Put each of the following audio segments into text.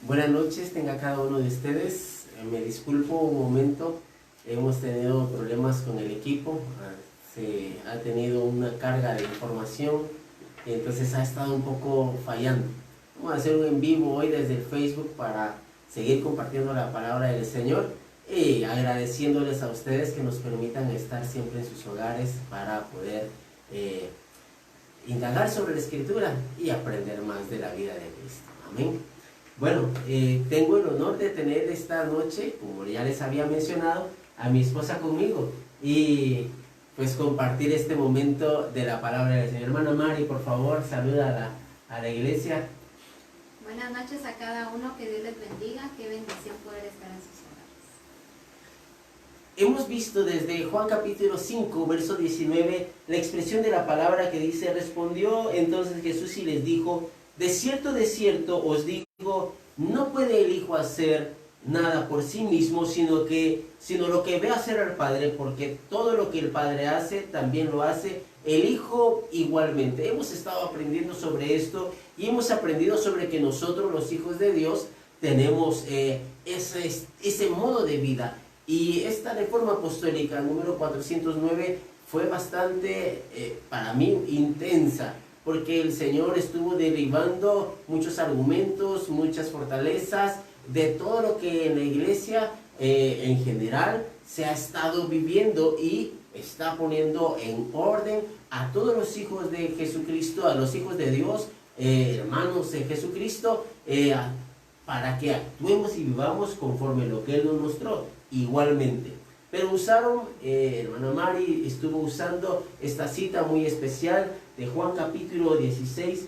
Buenas noches, tenga cada uno de ustedes. Me disculpo un momento, hemos tenido problemas con el equipo, se ha tenido una carga de información, entonces ha estado un poco fallando. Vamos a hacer un en vivo hoy desde el Facebook para seguir compartiendo la palabra del Señor y agradeciéndoles a ustedes que nos permitan estar siempre en sus hogares para poder indagar sobre la Escritura y aprender más de la vida de Cristo. Amén. Bueno, tengo el honor de tener esta noche, como ya les había mencionado, a mi esposa conmigo y pues compartir este momento de la palabra del Señor. Hermana Mari, por favor, saluda a la iglesia. Buenas noches a cada uno, que Dios les bendiga, qué bendición poder estar en sus hogares. Hemos visto desde Juan capítulo 5, verso 19, la expresión de la palabra que dice: respondió entonces Jesús y les dijo, de cierto os digo, no puede el Hijo hacer nada por sí mismo, sino lo que ve hacer al Padre, porque todo lo que el Padre hace, también lo hace el Hijo igualmente. Hemos estado aprendiendo sobre esto y hemos aprendido sobre que nosotros, los hijos de Dios, tenemos ese modo de vida. Y esta reforma apostólica número 409 fue bastante, para mí, intensa, porque el Señor estuvo derribando muchos argumentos, muchas fortalezas de todo lo que en la iglesia en general se ha estado viviendo, y está poniendo en orden a todos los hijos de Jesucristo, a los hijos de Dios, hermanos en Jesucristo, para que actuemos y vivamos conforme lo que Él nos mostró igualmente. Pero usaron, hermana Mari estuvo usando esta cita muy especial de Juan capítulo 16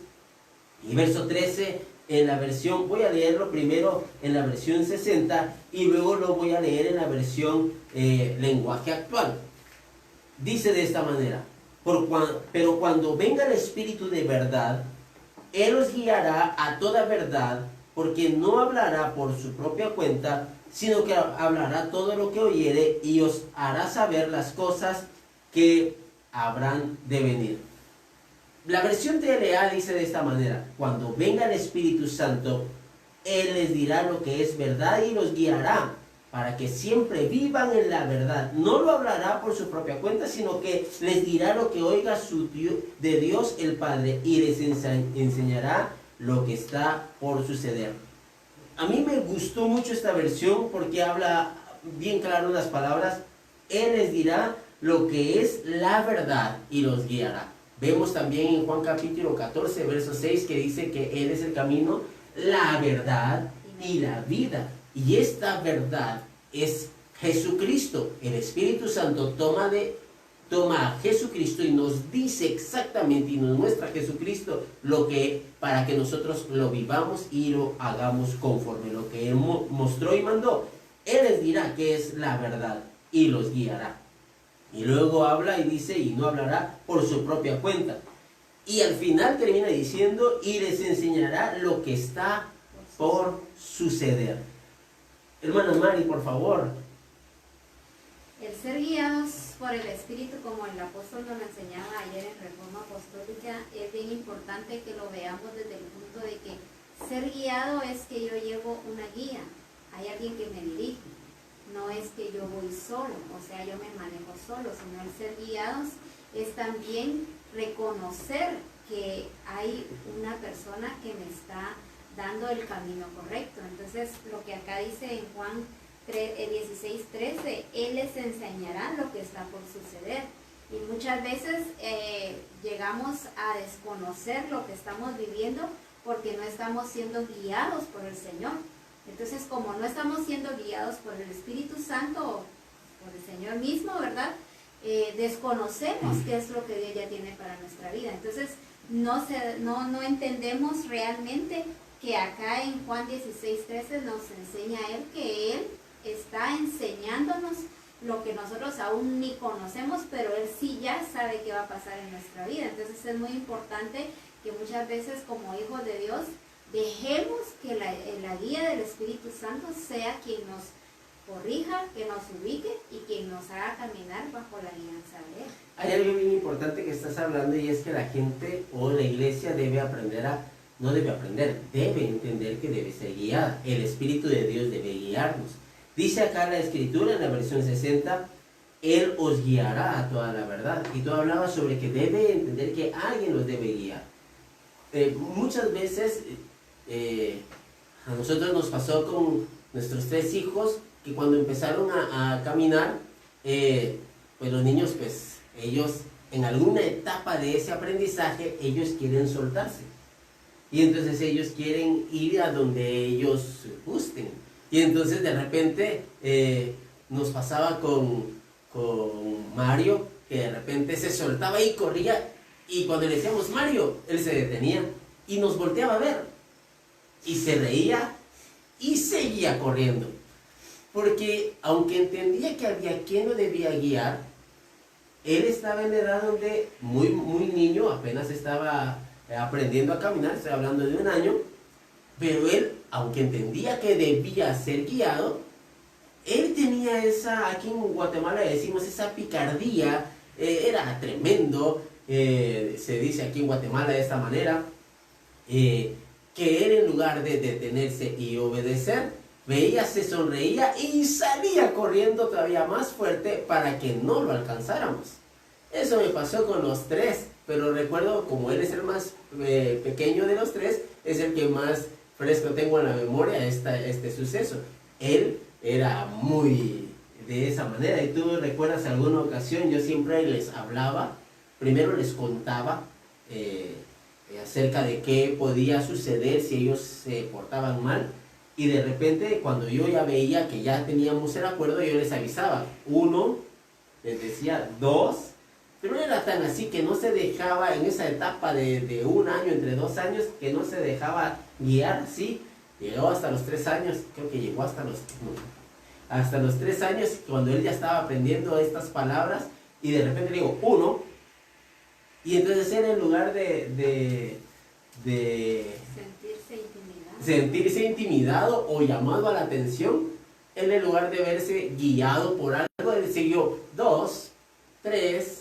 y verso 13 en la versión, voy a leerlo primero en la versión 60 y luego lo voy a leer en la versión lenguaje actual. Dice de esta manera: pero cuando venga el Espíritu de verdad, Él os guiará a toda verdad, porque no hablará por su propia cuenta, sino que hablará todo lo que oyere y os hará saber las cosas que habrán de venir. La versión TLA dice de esta manera: cuando venga el Espíritu Santo, Él les dirá lo que es verdad y los guiará para que siempre vivan en la verdad. No lo hablará por su propia cuenta, sino que les dirá lo que oiga de Dios el Padre, y les enseñará lo que está por suceder. A mí me gustó mucho esta versión porque habla bien claro las palabras. Él les dirá lo que es la verdad y los guiará. Vemos también en Juan capítulo 14, verso 6, que dice que Él es el camino, la verdad y la vida. Y esta verdad es Jesucristo. El Espíritu Santo toma a Jesucristo y nos dice exactamente y nos muestra a Jesucristo para que nosotros lo vivamos y lo hagamos conforme lo que Él mostró y mandó. Él les dirá que es la verdad y los guiará. Y luego habla y dice, y no hablará por su propia cuenta. Y al final termina diciendo, y les enseñará lo que está por suceder. Hermana Mari, por favor. El ser guiados por el Espíritu, como el apóstol nos enseñaba ayer en Reforma Apostólica, es bien importante que lo veamos desde el punto de que ser guiado es que yo llevo una guía, hay alguien que me dirige, no es que yo voy solo, o sea, yo me manejo solo, sino el ser guiados es también reconocer que hay una persona que me está dando el camino correcto. Entonces, lo que acá dice en Juan 16:13, Él les enseñará lo que está por suceder. Y muchas veces llegamos a desconocer lo que estamos viviendo porque no estamos siendo guiados por el Señor. Entonces, como no estamos siendo guiados por el Espíritu Santo o por el Señor mismo, ¿verdad? Desconocemos qué es lo que Dios ya tiene para nuestra vida. Entonces, no entendemos realmente que acá en Juan 16:13 nos enseña Él que Él está enseñándonos lo que nosotros aún ni conocemos, pero Él sí ya sabe qué va a pasar en nuestra vida. Entonces es muy importante que muchas veces como hijos de Dios dejemos que la guía del Espíritu Santo sea quien nos corrija, que nos ubique y quien nos haga caminar bajo la guianza de Él. Hay algo bien importante que estás hablando, y es que la iglesia debe entender que debe ser guiada guiar, el Espíritu de Dios debe guiarnos. Dice acá la Escritura en la versión 60, Él os guiará a toda la verdad. Y tú hablabas sobre que debe entender que alguien los debe guiar. Muchas veces a nosotros nos pasó con nuestros 3 hijos que cuando empezaron a caminar, pues los niños, pues ellos en alguna etapa de ese aprendizaje, ellos quieren soltarse. Y entonces ellos quieren ir a donde ellos gusten. Y entonces de repente nos pasaba con Mario, que de repente se soltaba y corría. Y cuando le decíamos Mario, él se detenía y nos volteaba a ver. Y se reía y seguía corriendo. Porque aunque entendía que había quien lo debía guiar, él estaba en edad donde muy niño, apenas estaba aprendiendo a caminar, estoy hablando de 1 año, pero él, aunque entendía que debía ser guiado, él tenía esa, aquí en Guatemala decimos, esa picardía, era tremendo, se dice aquí en Guatemala de esta manera, que él en lugar de detenerse y obedecer, veía, se sonreía y salía corriendo todavía más fuerte para que no lo alcanzáramos. Eso me pasó con los 3, pero recuerdo, como él es el más pequeño de los 3, es el que más fresco tengo en la memoria este suceso. Él era muy de esa manera, y tú recuerdas alguna ocasión, yo siempre les hablaba, primero les contaba acerca de qué podía suceder si ellos se portaban mal, y de repente cuando yo ya veía que ya teníamos el acuerdo, yo les avisaba, 1, les decía 2, pero era tan así que no se dejaba en esa etapa de 1 año, entre 2 años, que no se dejaba guiar, sí, llegó hasta los 3 años, creo que llegó hasta los 3 años, cuando él ya estaba aprendiendo estas palabras, y de repente le digo, 1, y entonces él en lugar de sentirse intimidado o llamado a la atención, él en lugar de verse guiado por algo, él siguió 2, 3,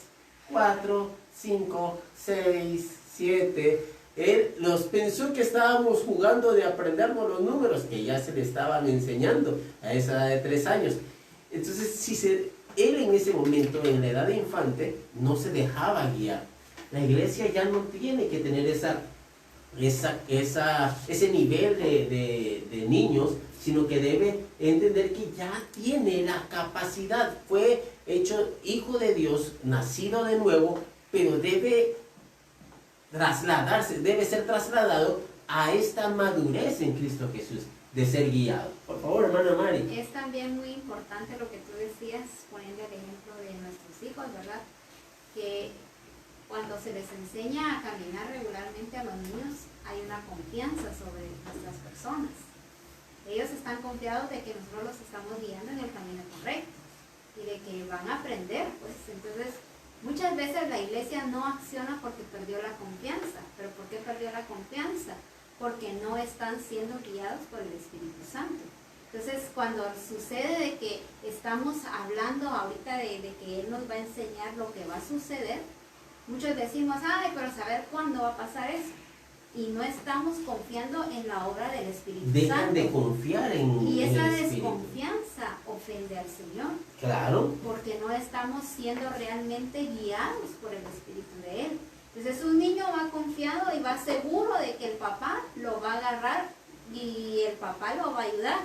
4, 5, 6, 7. Él los pensó que estábamos jugando de aprendernos los números que ya se le estaban enseñando a esa edad de 3 años. Entonces, él en ese momento, en la edad de infante, no se dejaba guiar. La iglesia ya no tiene que tener ese nivel de niños, sino que debe entender que ya tiene la capacidad, fue hecho hijo de Dios, nacido de nuevo, pero debe ser trasladado a esta madurez en Cristo Jesús, de ser guiado. Por favor, hermana Mari. Es también muy importante lo que tú decías, poniendo el ejemplo de nuestros hijos, ¿verdad? Que cuando se les enseña a caminar regularmente a los niños, hay una confianza sobre nuestras personas. Ellos están confiados de que nosotros los estamos guiando en el camino correcto y de que van a aprender, pues. Entonces, muchas veces la iglesia no acciona porque perdió la confianza. ¿Pero por qué perdió la confianza? Porque no están siendo guiados por el Espíritu Santo. Entonces, cuando sucede de que estamos hablando ahorita de que Él nos va a enseñar lo que va a suceder, muchos decimos, ay, pero saber cuándo va a pasar eso. Y no estamos confiando en la obra del Espíritu Santo. Dejan de confiar en y esa el Espíritu. desconfianza ofende al Señor. Claro. Porque no estamos siendo realmente guiados por el Espíritu de Él. Entonces un niño va confiado y va seguro de que el papá lo va a agarrar y el papá lo va a ayudar.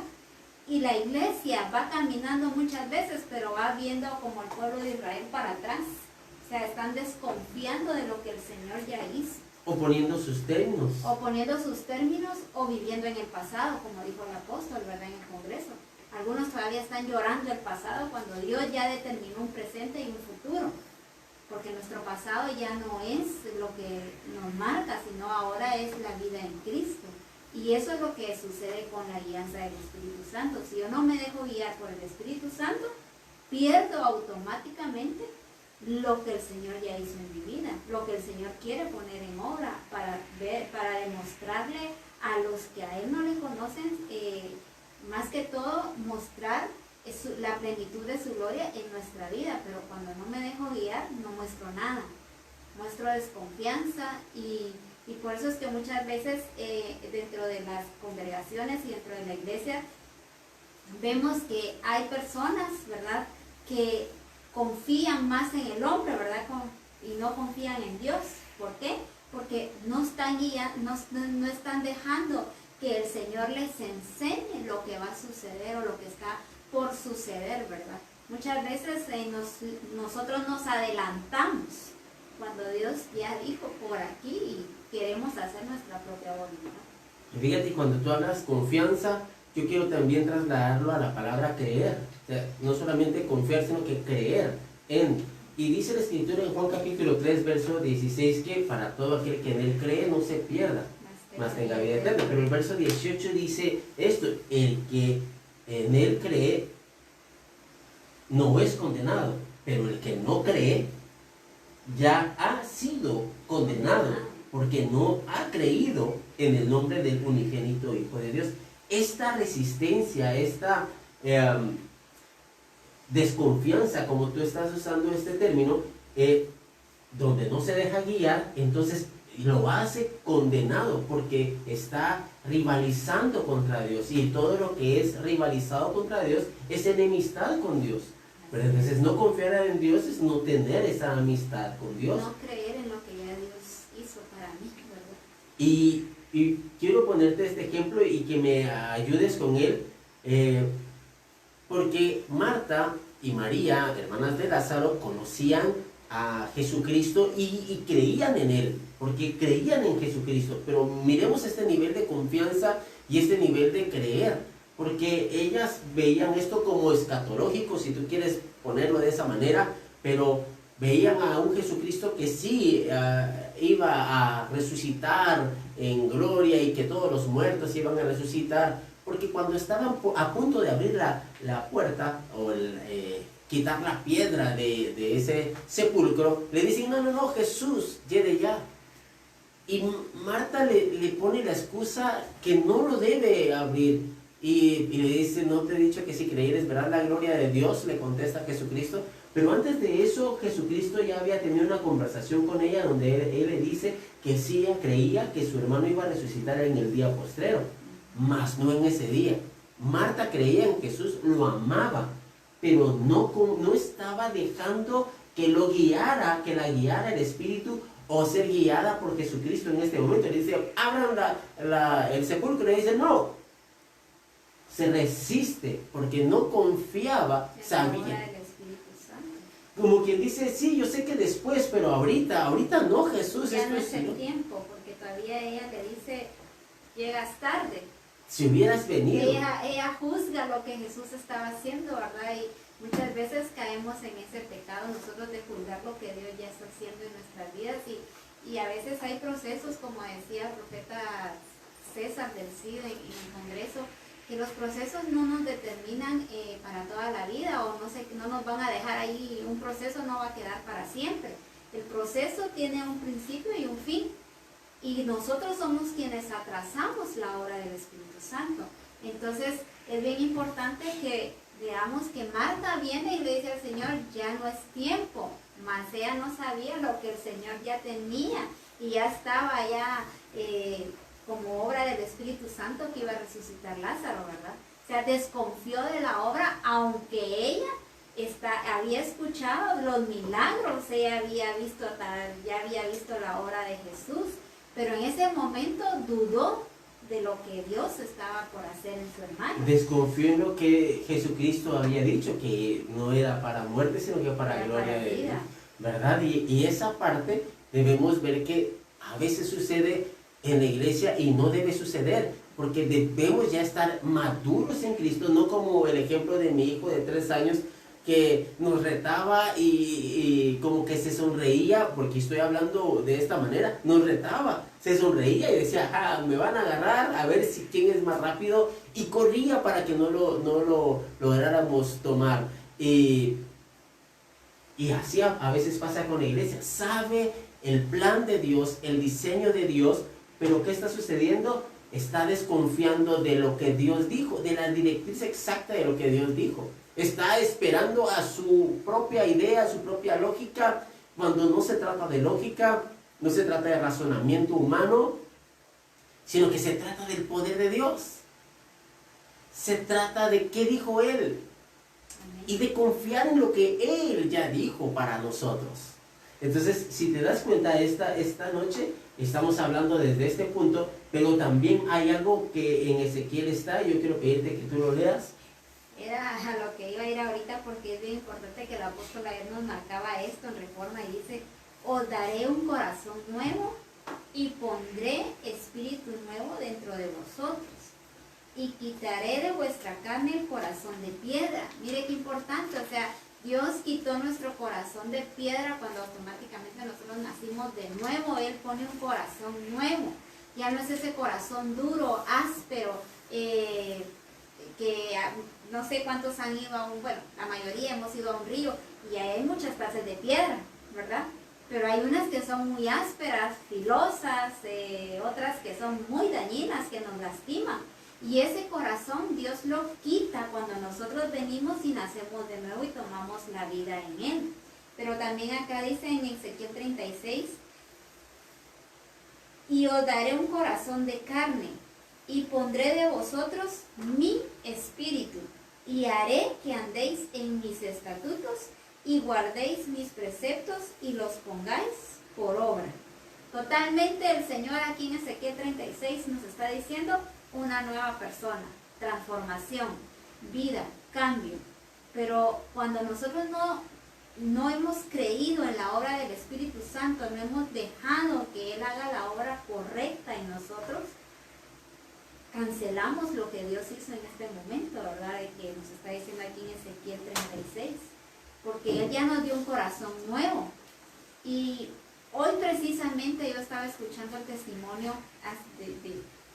Y la iglesia va caminando muchas veces, pero va viendo como el pueblo de Israel para atrás. O sea, están desconfiando de lo que el Señor ya hizo. O poniendo sus términos. O poniendo sus términos o viviendo en el pasado, como dijo el apóstol, ¿verdad? En el Congreso. Algunos todavía están llorando el pasado cuando Dios ya determinó un presente y un futuro. Porque nuestro pasado ya no es lo que nos marca, sino ahora es la vida en Cristo. Y eso es lo que sucede con la guianza del Espíritu Santo. Si yo no me dejo guiar por el Espíritu Santo, pierdo automáticamente lo que el Señor ya hizo en mi vida, lo que el Señor quiere poner en obra para demostrarle a los que a Él no le conocen, más que todo mostrar la plenitud de su gloria en nuestra vida. Pero cuando no me dejo guiar, no muestro nada, muestro desconfianza y Y por eso es que muchas veces dentro de las congregaciones y dentro de la iglesia vemos que hay personas, ¿verdad?, que confían más en el hombre, ¿verdad?, y no confían en Dios. ¿Por qué? Porque no están no están dejando que el Señor les enseñe lo que va a suceder o lo que está por suceder, ¿verdad? Muchas veces nosotros nos adelantamos cuando Dios ya dijo por aquí y queremos hacer nuestra propia voluntad. Fíjate, cuando tú hablas confianza, yo quiero también trasladarlo a la palabra creer. O sea, no solamente confiar, sino que creer en. Y dice la Escritura en Juan capítulo 3, verso 16, que para todo aquel que en él cree no se pierda, mas tenga vida eterna. Pero el verso 18 dice esto: el que en él cree no es condenado, pero el que no cree ya ha sido condenado, porque no ha creído en el nombre del unigénito Hijo de Dios. Esta resistencia, esta desconfianza, como tú estás usando este término, donde no se deja guiar, entonces lo hace condenado, porque está rivalizando contra Dios, y todo lo que es rivalizado contra Dios es enemistad con Dios. Pero entonces no confiar en Dios es no tener esa amistad con Dios. No creer en lo que ya Dios hizo para mí, ¿verdad? Y quiero ponerte este ejemplo y que me ayudes con él, porque Marta y María, hermanas de Lázaro, conocían a Jesucristo y creían en él, porque creían en Jesucristo. Pero miremos este nivel de confianza y este nivel de creer, porque ellas veían esto como escatológico, si tú quieres ponerlo de esa manera, pero veían a un Jesucristo que sí iba a resucitar en gloria y que todos los muertos iban a resucitar, porque cuando estaban a punto de abrir la puerta o quitar la piedra de ese sepulcro, le dicen: no, Jesús, llegue ya. Y Marta le pone la excusa que no lo debe abrir. Y le dice: ¿no te he dicho que si creyeres verás la gloria de Dios? Le contesta Jesucristo. Pero antes de eso, Jesucristo ya había tenido una conversación con ella donde él le dice que sí, ella creía que su hermano iba a resucitar en el día postrero, mas no en ese día. Marta creía en Jesús, lo amaba, pero no estaba dejando que lo guiara, que la guiara el Espíritu, o ser guiada por Jesucristo en este momento. Le dice: abran el sepulcro. Y le dice: no. Se resiste porque no confiaba, sabía. Como quien dice: sí, yo sé que después, pero ahorita no, Jesús. Ya no es el tiempo, porque todavía ella le dice: llegas tarde. Si hubieras venido. Ella juzga lo que Jesús estaba haciendo, ¿verdad? Y muchas veces caemos en ese pecado nosotros de juzgar lo que Dios ya está haciendo en nuestras vidas, y a veces hay procesos, como decía el profeta César del CID en el Congreso, que los procesos no nos determinan para toda la vida, o no nos van a dejar ahí. Un proceso no va a quedar para siempre. El proceso tiene un principio y un fin, y nosotros somos quienes atrasamos la obra del Espíritu Santo. Entonces es bien importante que veamos que Marta viene y le dice al Señor: ya no es tiempo, mas ella no sabía lo que el Señor ya tenía, y ya estaba como obra del Espíritu Santo que iba a resucitar Lázaro, ¿verdad? O sea, desconfió de la obra, aunque ella había escuchado los milagros, ella ya había visto la obra de Jesús, pero en ese momento dudó de lo que Dios estaba por hacer en su hermano. Desconfió en lo que Jesucristo había dicho, que no era para muerte, sino que para gloria de Dios, ¿verdad? Y esa parte debemos ver que a veces sucede en la iglesia y no debe suceder, porque debemos ya estar maduros en Cristo, no como el ejemplo de mi hijo de 3 años que nos retaba y como que se sonreía, porque estoy hablando de esta manera, nos retaba, se sonreía y decía: me van a agarrar a ver quién es más rápido, y corría para que no lo lográramos tomar. Y así a veces pasa con la iglesia, sabe el plan de Dios, el diseño de Dios, pero ¿qué está sucediendo? Está desconfiando de lo que Dios dijo, de la directriz exacta de lo que Dios dijo. Está esperando a su propia idea, a su propia lógica, cuando no se trata de lógica, no se trata de razonamiento humano, sino que se trata del poder de Dios. Se trata de qué dijo Él y de confiar en lo que Él ya dijo para nosotros. Entonces, si te das cuenta, esta noche estamos hablando desde este punto, pero también hay algo que en Ezequiel está, yo quiero pedirte que tú lo leas. Era a lo que iba a ir ahorita, porque es bien importante que el apóstol ayer nos marcaba esto en Reforma y dice: os daré un corazón nuevo y pondré espíritu nuevo dentro de vosotros y quitaré de vuestra carne el corazón de piedra. Mire qué importante, o sea, Dios quitó nuestro corazón de piedra cuando automáticamente nosotros nacimos de nuevo. Él pone un corazón nuevo. Ya no es ese corazón duro, áspero, que no sé cuántos han ido a bueno, la mayoría hemos ido a un río y hay muchas clases de piedra, ¿verdad? Pero hay unas que son muy ásperas, filosas, otras que son muy dañinas, que nos lastiman. Y ese corazón Dios lo quita cuando nosotros venimos y nacemos de nuevo y tomamos la vida en Él. Pero también acá dice en Ezequiel 36: y os daré un corazón de carne, y pondré de vosotros mi espíritu, y haré que andéis en mis estatutos, y guardéis mis preceptos, y los pongáis por obra. Totalmente el Señor aquí en Ezequiel 36 nos está diciendo una nueva persona, transformación, vida, cambio. Pero cuando nosotros no hemos creído en la obra del Espíritu Santo, no hemos dejado que Él haga la obra correcta en nosotros, cancelamos lo que Dios hizo en este momento, ¿verdad? De que nos está diciendo aquí en Ezequiel 36, porque Él ya nos dio un corazón nuevo. Y hoy precisamente yo estaba escuchando el testimonio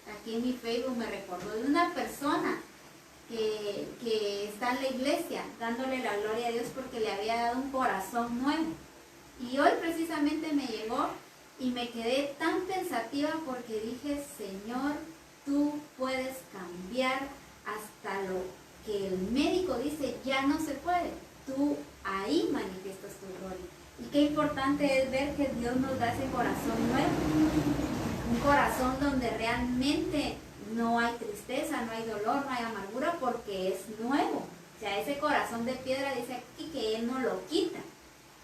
aquí en mi Facebook, me recordó de una persona que está en la iglesia dándole la gloria a Dios porque le había dado un corazón nuevo. Y hoy precisamente me llegó y me quedé tan pensativa porque dije: Señor, tú puedes cambiar hasta lo que el médico dice ya no se puede. Tú ahí manifiestas tu gloria. Y qué importante es ver que Dios nos da ese corazón nuevo, un corazón donde realmente no hay tristeza, no hay dolor, no hay amargura, porque es nuevo. O sea, ese corazón de piedra dice aquí que Él no lo quita,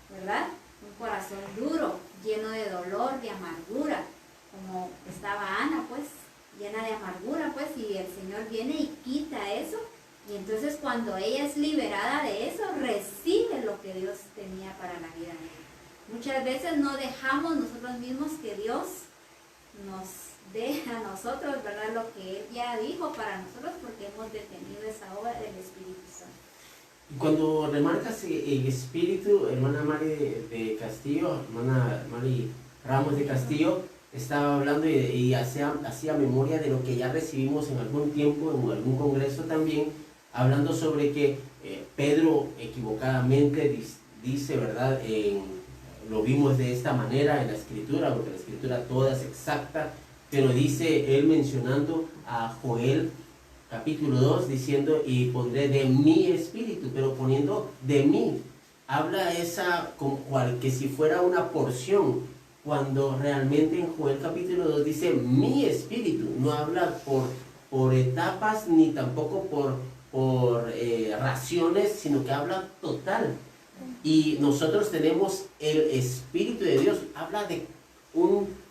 ¿verdad? Un corazón duro, lleno de dolor, de amargura, como estaba Ana, pues, llena de amargura, pues, y el Señor viene y quita eso. Y entonces cuando ella es liberada de eso, recibe lo que Dios tenía para la vida de ella. Muchas veces no dejamos nosotros mismos que Dios nos deja a nosotros, ¿verdad? Lo que Él ya dijo para nosotros, porque hemos detenido esa obra del Espíritu Santo. Cuando remarcas el Espíritu, hermana Mari de Castillo, hermana Mari Ramos de Castillo, estaba hablando y hacía memoria de lo que ya recibimos en algún tiempo, en algún congreso también, hablando sobre que Pedro equivocadamente dice, ¿verdad? Lo vimos de esta manera en la Escritura, porque la Escritura toda es exacta, pero dice él mencionando a Joel capítulo 2, diciendo: y pondré de mi espíritu, pero poniendo de mí, habla esa como cual que si fuera una porción, cuando realmente en Joel capítulo 2 dice mi espíritu, no habla por etapas ni tampoco por raciones, sino que habla total. Y nosotros tenemos el Espíritu de Dios, habla de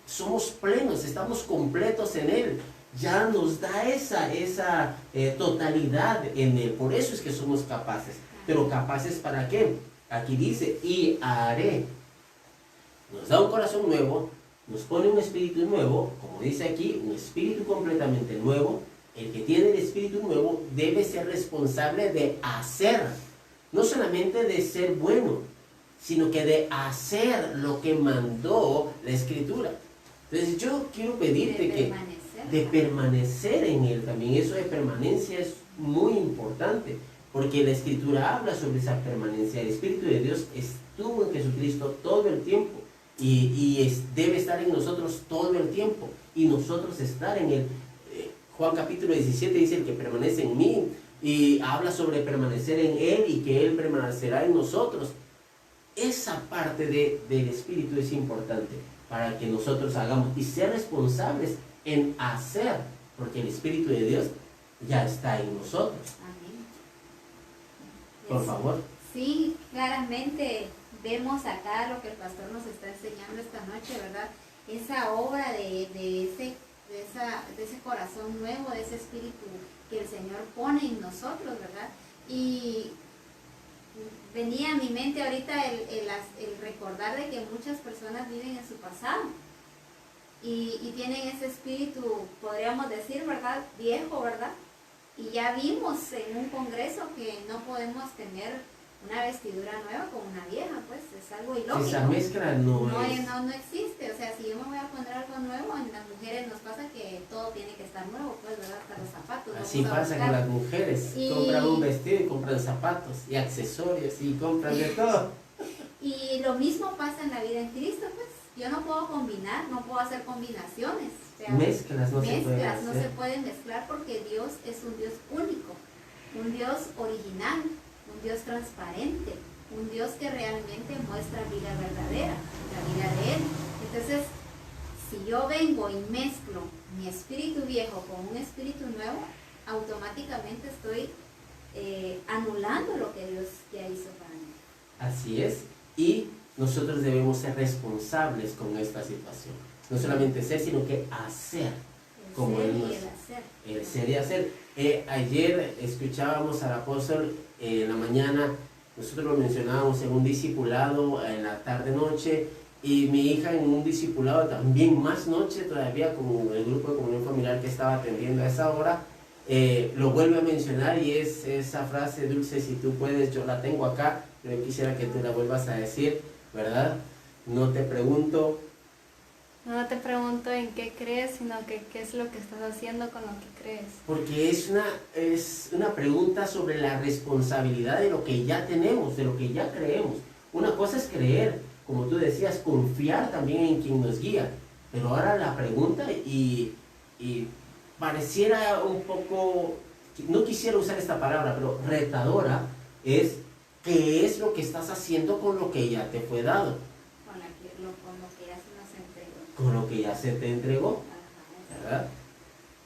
somos plenos, estamos completos en Él, ya nos da esa totalidad en Él, por eso es que somos capaces. Pero capaces ¿para qué? Aquí dice: y haré. Nos da un corazón nuevo, nos pone un espíritu nuevo, como dice aquí, un espíritu completamente nuevo. El que tiene el espíritu nuevo debe ser responsable de hacer, no solamente de ser bueno, sino que de hacer lo que mandó la Escritura. Entonces yo quiero pedirte de permanecer en Él también. Eso de permanencia es muy importante, porque la Escritura habla sobre esa permanencia. El Espíritu de Dios estuvo en Jesucristo todo el tiempo y debe estar en nosotros todo el tiempo, y nosotros estar en Él. Juan capítulo 17 dice: el que permanece en mí, y habla sobre permanecer en Él y que Él permanecerá en nosotros. Esa parte del Espíritu es importante. para que nosotros hagamos y ser responsables en hacer, porque el Espíritu de Dios ya está en nosotros. Amén. Por favor. Sí, claramente vemos acá lo que el pastor nos está enseñando esta noche, ¿verdad? Esa obra de ese corazón nuevo, de ese espíritu que el Señor pone en nosotros, ¿verdad? Y venía a mi mente ahorita el recordar de que muchas personas viven en su pasado y tienen ese espíritu, podríamos decir, ¿verdad? Viejo, ¿verdad? Y ya vimos en un congreso que no podemos tener una vestidura nueva con una vieja, pues es algo ilógico. Esa mezcla no existe. O sea, si yo me voy a poner algo nuevo, en las mujeres nos pasa que todo tiene que estar nuevo, pues, ¿verdad? Hasta los zapatos. Así pasa con las mujeres. Compran un vestido y compran zapatos y accesorios y compran de todo. Y lo mismo pasa en la vida en Cristo, pues. Yo no puedo combinar, no puedo hacer combinaciones. O sea, mezclas no se pueden mezclar porque Dios es un Dios único, un Dios original, un Dios transparente, un Dios que realmente muestra vida verdadera, la vida de Él. Entonces, si yo vengo y mezclo mi espíritu viejo con un espíritu nuevo, automáticamente estoy anulando lo que Dios ya hizo para mí. Así es, y nosotros debemos ser responsables con esta situación. No solamente ser, sino que hacer. Como Él nos... El ser y hacer. Ayer escuchábamos al apóstol en la mañana, nosotros lo mencionábamos en un discipulado en la tarde-noche, y mi hija en un discipulado también más noche todavía con el grupo de comunión familiar que estaba atendiendo a esa hora, lo vuelve a mencionar, y es esa frase: Dulce, si tú puedes, yo la tengo acá, pero yo quisiera que tú la vuelvas a decir, ¿verdad? No te pregunto en qué crees, sino que qué es lo que estás haciendo con lo que crees. Porque es una pregunta sobre la responsabilidad de lo que ya tenemos, de lo que ya creemos. Una cosa es creer, como tú decías, confiar también en quien nos guía. Pero ahora la pregunta, y pareciera un poco, no quisiera usar esta palabra, pero retadora, es: ¿qué es lo que estás haciendo con lo que ya te fue dado? Con lo que ya se te entregó. ¿Verdad?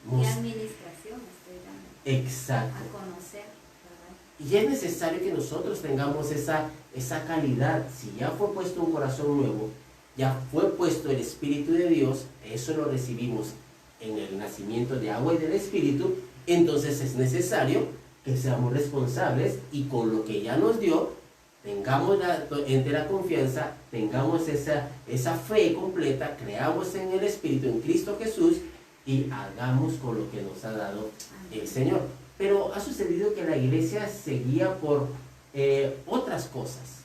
¿Qué administración estoy dando? Exacto. A conocer, ¿verdad? Y es necesario que nosotros tengamos esa calidad. Si ya fue puesto un corazón nuevo, ya fue puesto el Espíritu de Dios, eso lo recibimos en el nacimiento de agua y del Espíritu, entonces es necesario que seamos responsables y con lo que ya nos dio, tengamos la entera confianza, tengamos esa fe completa, creamos en el Espíritu, en Cristo Jesús, y hagamos con lo que nos ha dado el Señor. Pero ha sucedido que la iglesia se guía por otras cosas.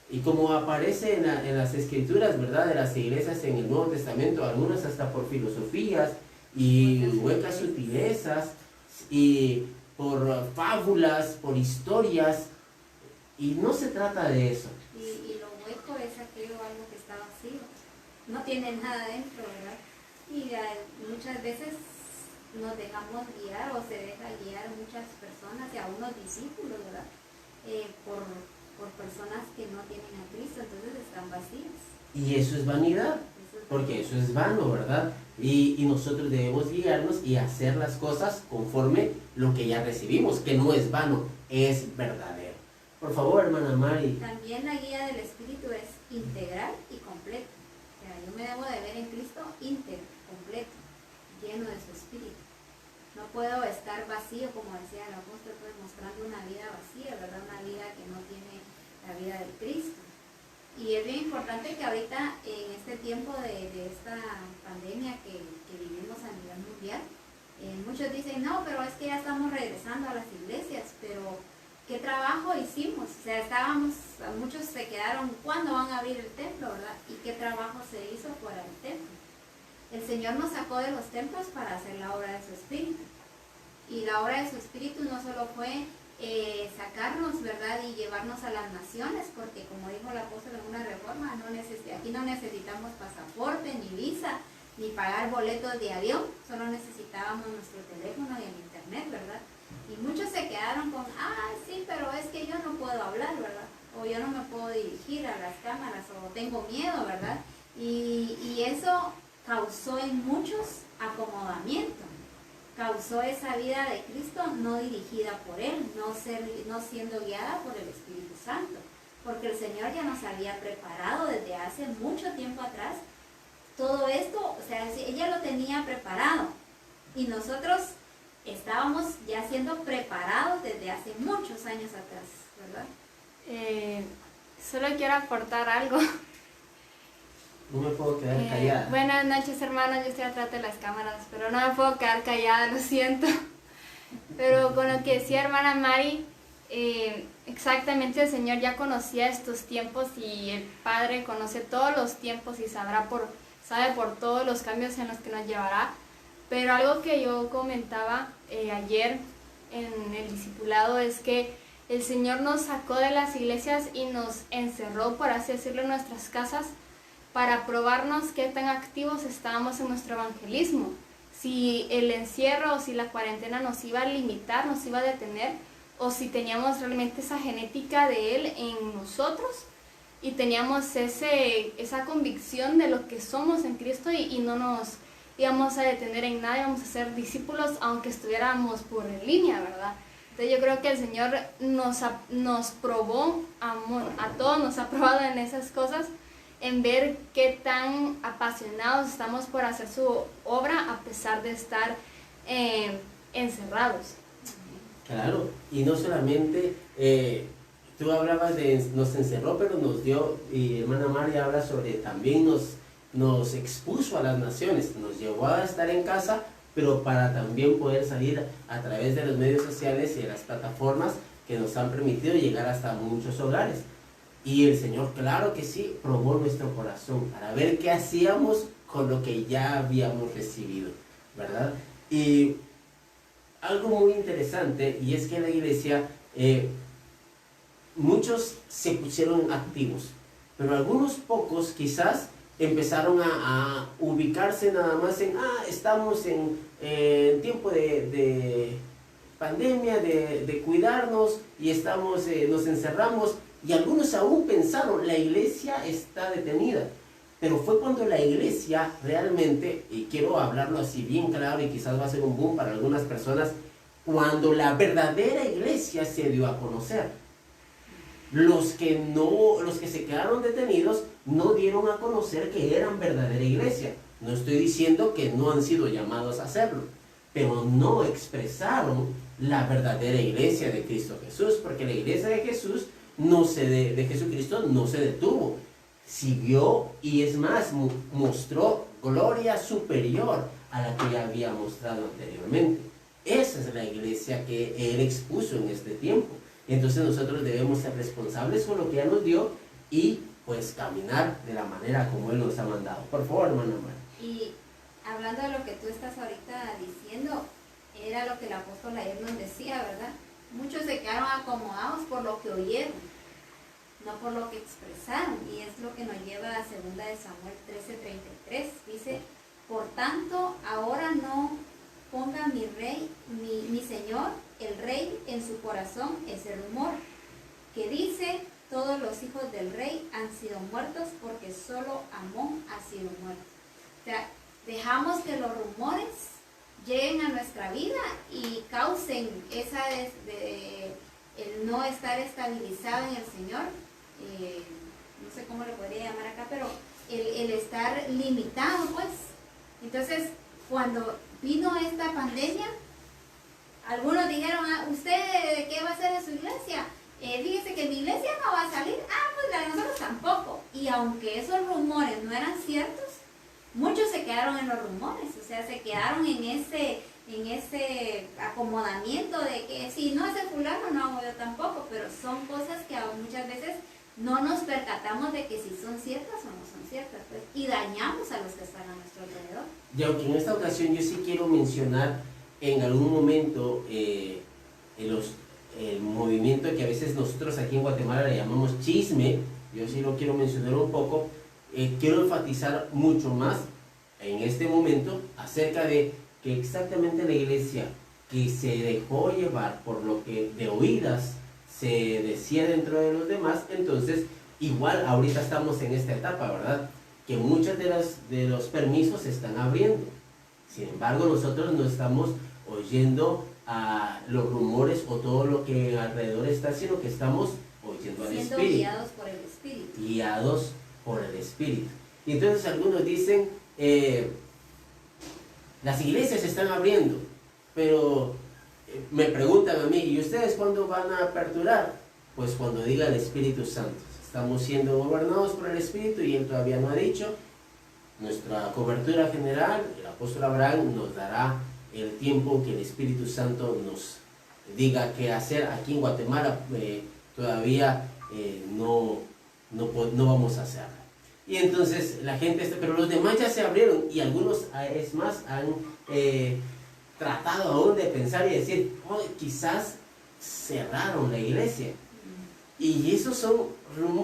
Y como aparece en las escrituras, ¿verdad?, de las iglesias en el Nuevo Testamento, algunas hasta por filosofías y huecas sutilezas, y por fábulas, por historias. Y no se trata de eso. Y lo hueco es aquello, algo que está vacío. No tiene nada dentro, ¿verdad? Y muchas veces nos dejamos guiar, o se deja guiar muchas personas y a unos discípulos, ¿verdad? Por personas que no tienen a Cristo, entonces están vacías. Y eso es vanidad, porque eso es vano, ¿verdad? Y nosotros debemos guiarnos y hacer las cosas conforme lo que ya recibimos, que no es vano, es verdadero. Por favor, hermana Mari. También la guía del Espíritu es integral y completa. O sea, yo me debo de ver en Cristo íntegro, completo, lleno de su Espíritu. No puedo estar vacío, como decía el apóstol, pues mostrando una vida vacía, ¿verdad? Una vida que no tiene la vida del Cristo. Y es bien importante que ahorita, en este tiempo de esta pandemia que vivimos a nivel mundial, muchos dicen, no, pero es que ya estamos regresando a las iglesias, pero ¿qué trabajo hicimos? O sea, muchos se quedaron, ¿cuándo van a abrir el templo, verdad? ¿Y qué trabajo se hizo fuera del templo? El Señor nos sacó de los templos para hacer la obra de su Espíritu. Y la obra de su Espíritu no solo fue sacarnos, ¿verdad?, y llevarnos a las naciones, porque como dijo el apóstol en una reforma, aquí no necesitamos pasaporte, ni visa, ni pagar boletos de avión, solo necesitábamos nuestro teléfono y el internet, ¿verdad? Y muchos se quedaron con, sí, pero es que yo no puedo hablar, ¿verdad? O yo no me puedo dirigir a las cámaras, o tengo miedo, ¿verdad? Y eso causó en muchos acomodamiento, causó esa vida de Cristo no dirigida por Él, no siendo guiada por el Espíritu Santo, porque el Señor ya nos había preparado desde hace mucho tiempo atrás todo esto, o sea, ella lo tenía preparado y nosotros estábamos ya siendo preparados desde hace muchos años atrás, ¿verdad? Solo quiero aportar algo. No me puedo quedar callada. Buenas noches, hermanos. Yo estoy atrás de las cámaras, pero no me puedo quedar callada, lo siento. Pero con lo que decía hermana Mari, exactamente el Señor ya conocía estos tiempos y el Padre conoce todos los tiempos y sabe por todos los cambios en los que nos llevará. Pero algo que yo comentaba ayer en el discipulado es que el Señor nos sacó de las iglesias y nos encerró, por así decirlo, en nuestras casas para probarnos qué tan activos estábamos en nuestro evangelismo. Si el encierro o si la cuarentena nos iba a limitar, nos iba a detener, o si teníamos realmente esa genética de Él en nosotros y teníamos esa convicción de lo que somos en Cristo y no nos íbamos a detener en nada, íbamos a ser discípulos aunque estuviéramos por en línea, ¿verdad? Entonces yo creo que el Señor nos probó, a todos nos ha probado en esas cosas, en ver qué tan apasionados estamos por hacer su obra a pesar de estar encerrados. Claro, y no solamente, tú hablabas de nos encerró, pero nos dio, y hermana María habla sobre, también nos expuso a las naciones, nos llevó a estar en casa, pero para también poder salir a través de los medios sociales y de las plataformas que nos han permitido llegar hasta muchos hogares. Y el Señor, claro que sí, probó nuestro corazón para ver qué hacíamos con lo que ya habíamos recibido, ¿verdad? Y algo muy interesante, y es que en la iglesia muchos se pusieron activos, pero algunos pocos quizás empezaron a ubicarse nada más en, estamos en tiempo de pandemia, de cuidarnos, y nos encerramos. Y algunos aún pensaron, la iglesia está detenida. Pero fue cuando la iglesia realmente, y quiero hablarlo así bien claro y quizás va a ser un boom para algunas personas, cuando la verdadera iglesia se dio a conocer. Los que se quedaron detenidos no dieron a conocer que eran verdadera iglesia. No estoy diciendo que no han sido llamados a hacerlo, pero no expresaron la verdadera iglesia de Cristo Jesús, porque la iglesia de Jesús de Jesucristo no se detuvo, siguió, y es más, mostró gloria superior a la que ya había mostrado anteriormente. Esa es la iglesia que Él expuso en este tiempo. Entonces nosotros debemos ser responsables con lo que ya nos dio y pues caminar de la manera como Él nos ha mandado. Por favor, hermana María. Y hablando de lo que tú estás ahorita diciendo, era lo que el apóstol ayer nos decía, ¿verdad? Muchos se quedaron acomodados por lo que oyeron, no por lo que expresaron. Y es lo que nos lleva a 2 de Samuel 13:33. Dice, por tanto, ahora no ponga mi rey, mi señor, el rey, en su corazón ese rumor, que dice, todos los hijos del rey han sido muertos porque solo Amón ha sido muerto. O sea, dejamos que los rumores lleguen a nuestra vida y causen el no estar estabilizado en el Señor, no sé cómo le podría llamar acá, pero el estar limitado, pues. Entonces, cuando vino esta pandemia, algunos dijeron, ¿usted qué va a hacer en su iglesia? Fíjese que mi iglesia no va a salir, pues la de nosotros tampoco. Y aunque esos rumores no eran ciertos, muchos se quedaron en los rumores, o sea, se quedaron en ese acomodamiento de que si no es el fulano, no hago yo tampoco, pero son cosas que muchas veces no nos percatamos de que si son ciertas o no son ciertas, pues, y dañamos a los que están a nuestro alrededor. Y aunque en esta ocasión yo sí quiero mencionar en algún momento el movimiento que a veces nosotros aquí en Guatemala le llamamos chisme, yo sí lo quiero mencionar un poco. Quiero enfatizar mucho más en este momento acerca de que exactamente la iglesia que se dejó llevar por lo que de oídas se decía dentro de los demás, entonces igual ahorita estamos en esta etapa, ¿verdad? que muchos de los permisos se están abriendo. Sin embargo, nosotros no estamos oyendo a los rumores o todo lo que alrededor está, sino que estamos oyendo al siendo Espíritu. guiados por el Espíritu. Guiados por el Espíritu. Y entonces algunos dicen, las iglesias se están abriendo, pero me preguntan a mí, ¿y ustedes cuándo van a aperturar? Pues cuando diga el Espíritu Santo. Estamos siendo gobernados por el Espíritu y Él todavía no ha dicho. Nuestra cobertura general, el apóstol Abraham nos dará el tiempo que el Espíritu Santo nos diga qué hacer. Aquí en Guatemala todavía no vamos a hacerlo. Y entonces la gente, pero los demás ya se abrieron y algunos, es más, han tratado aún de pensar y decir, oh, quizás cerraron la iglesia. Y esos son,